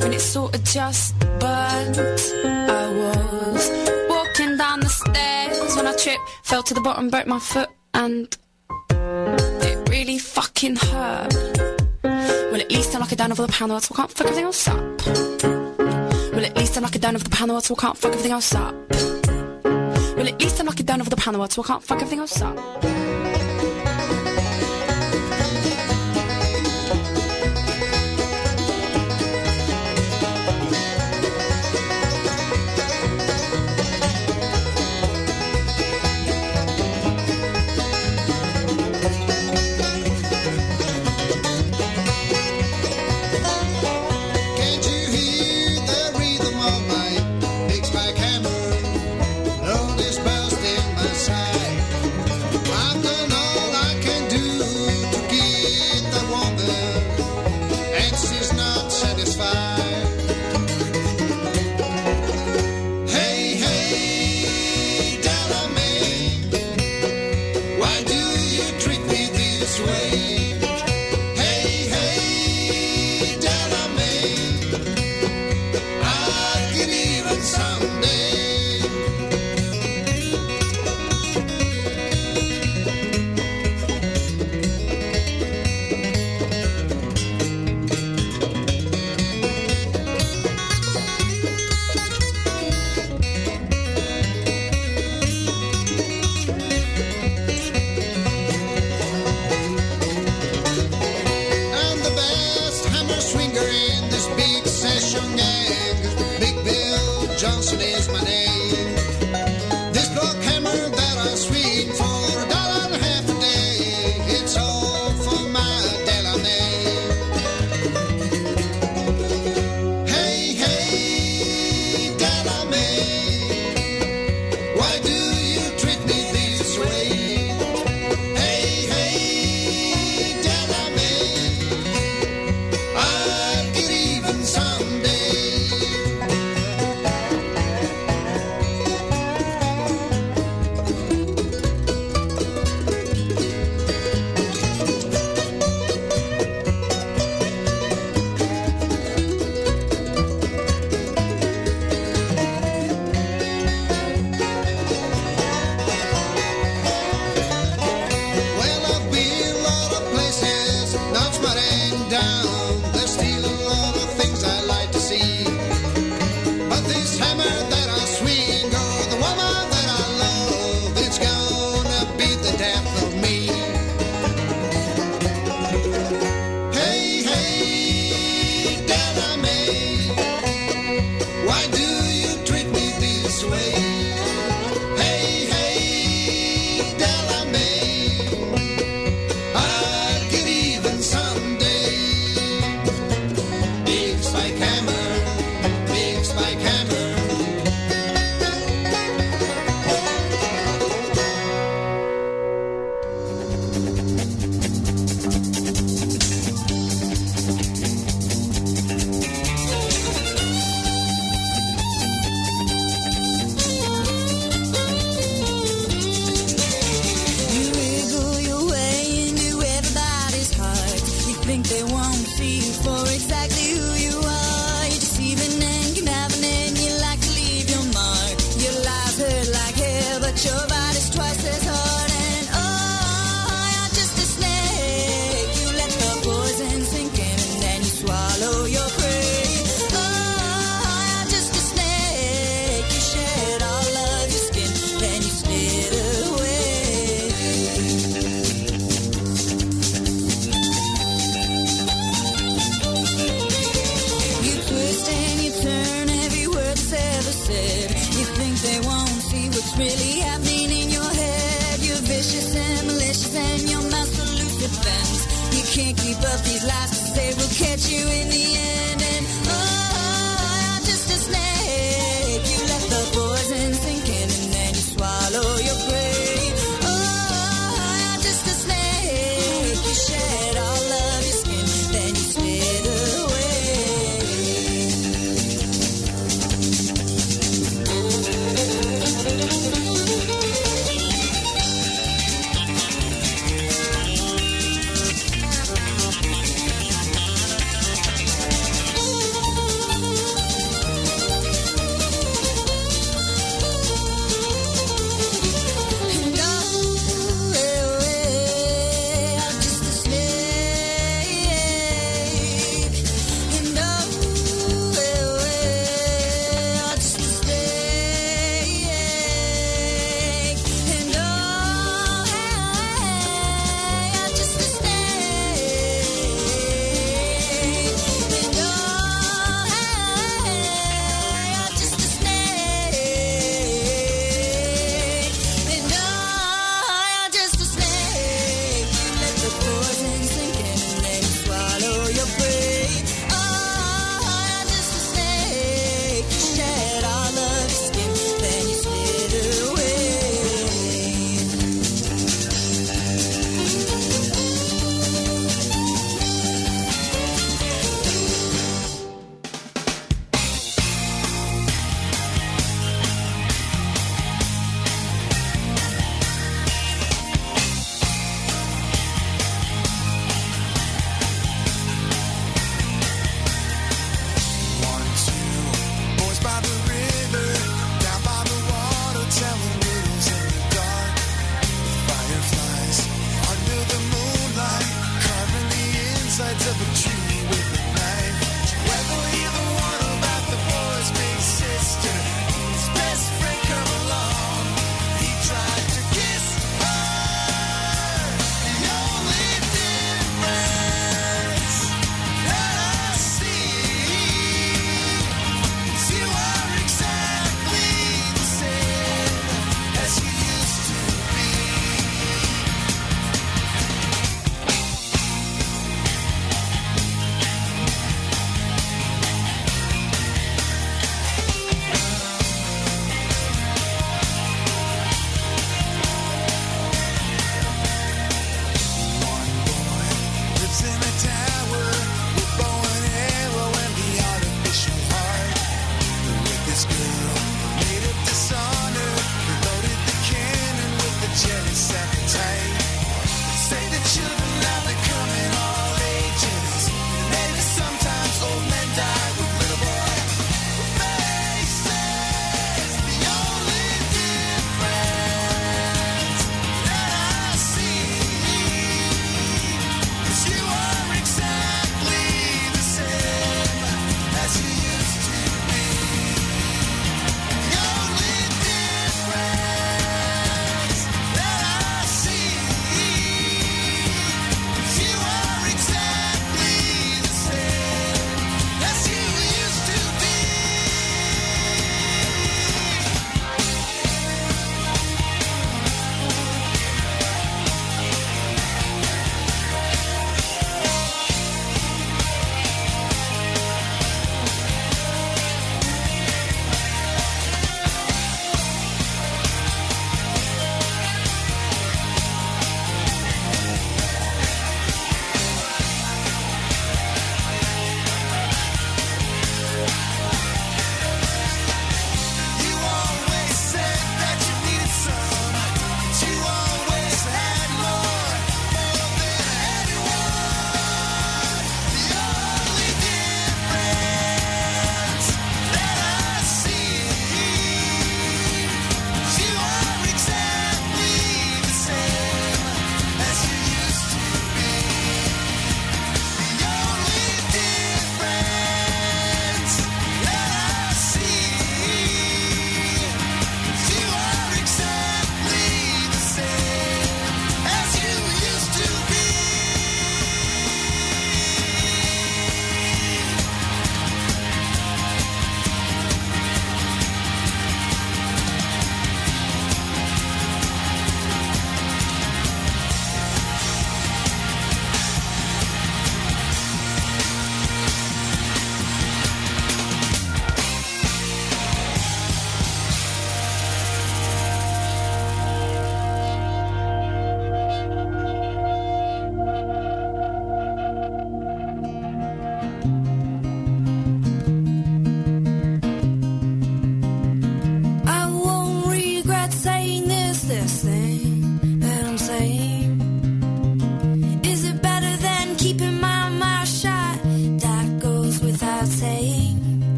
when it sort of just burnt. I was walking down the stairs when I tripped, fell to the bottom, broke my foot, and it really fucking hurt. Well, at least I'm lucky, don't have all the power in the world, so I can't fuck everything else up. Well, at least I'm lucky, don't have the power in the world, so I can't fuck everything else up. Well, at least I'm lucky, don't have the power in the world, so I can't fuck everything else up. I've Johnson is my name. This block hammer that I swing for $1.50 a day, it's all for my Delaney. Hey, hey, Delaney, why do you treat me this way? Hey, hey, Delaney, I'll get even someday. Well, I've been a lot of places, not smarting down. There's still a lot of things I like to see. But this hammer that I swing, or the woman that I love, it's gonna be the death of me. Hey, hey, Delaney, why do you treat me this way? Hey, hey, Delaney, I'll get even someday. Big spike hammer, big spike hammer. You wiggle your way into everybody's heart. You think they won't see you for exactly who you are. You're deceiving and conniving and you like to leave your mark. Your lies hurt like hell, but your body's twice as hard. And oh, you're just a snake. You let the poison sink in and then you swallow your prey. Oh, you're just a snake. You shed all of your skin, then you slid away. You twist and you turn every word that's ever said. You think they won't see what's really happening in your head. You're vicious and malicious and your mouth's full of loose defense. You can't keep up these lies 'cause they will catch you in the end.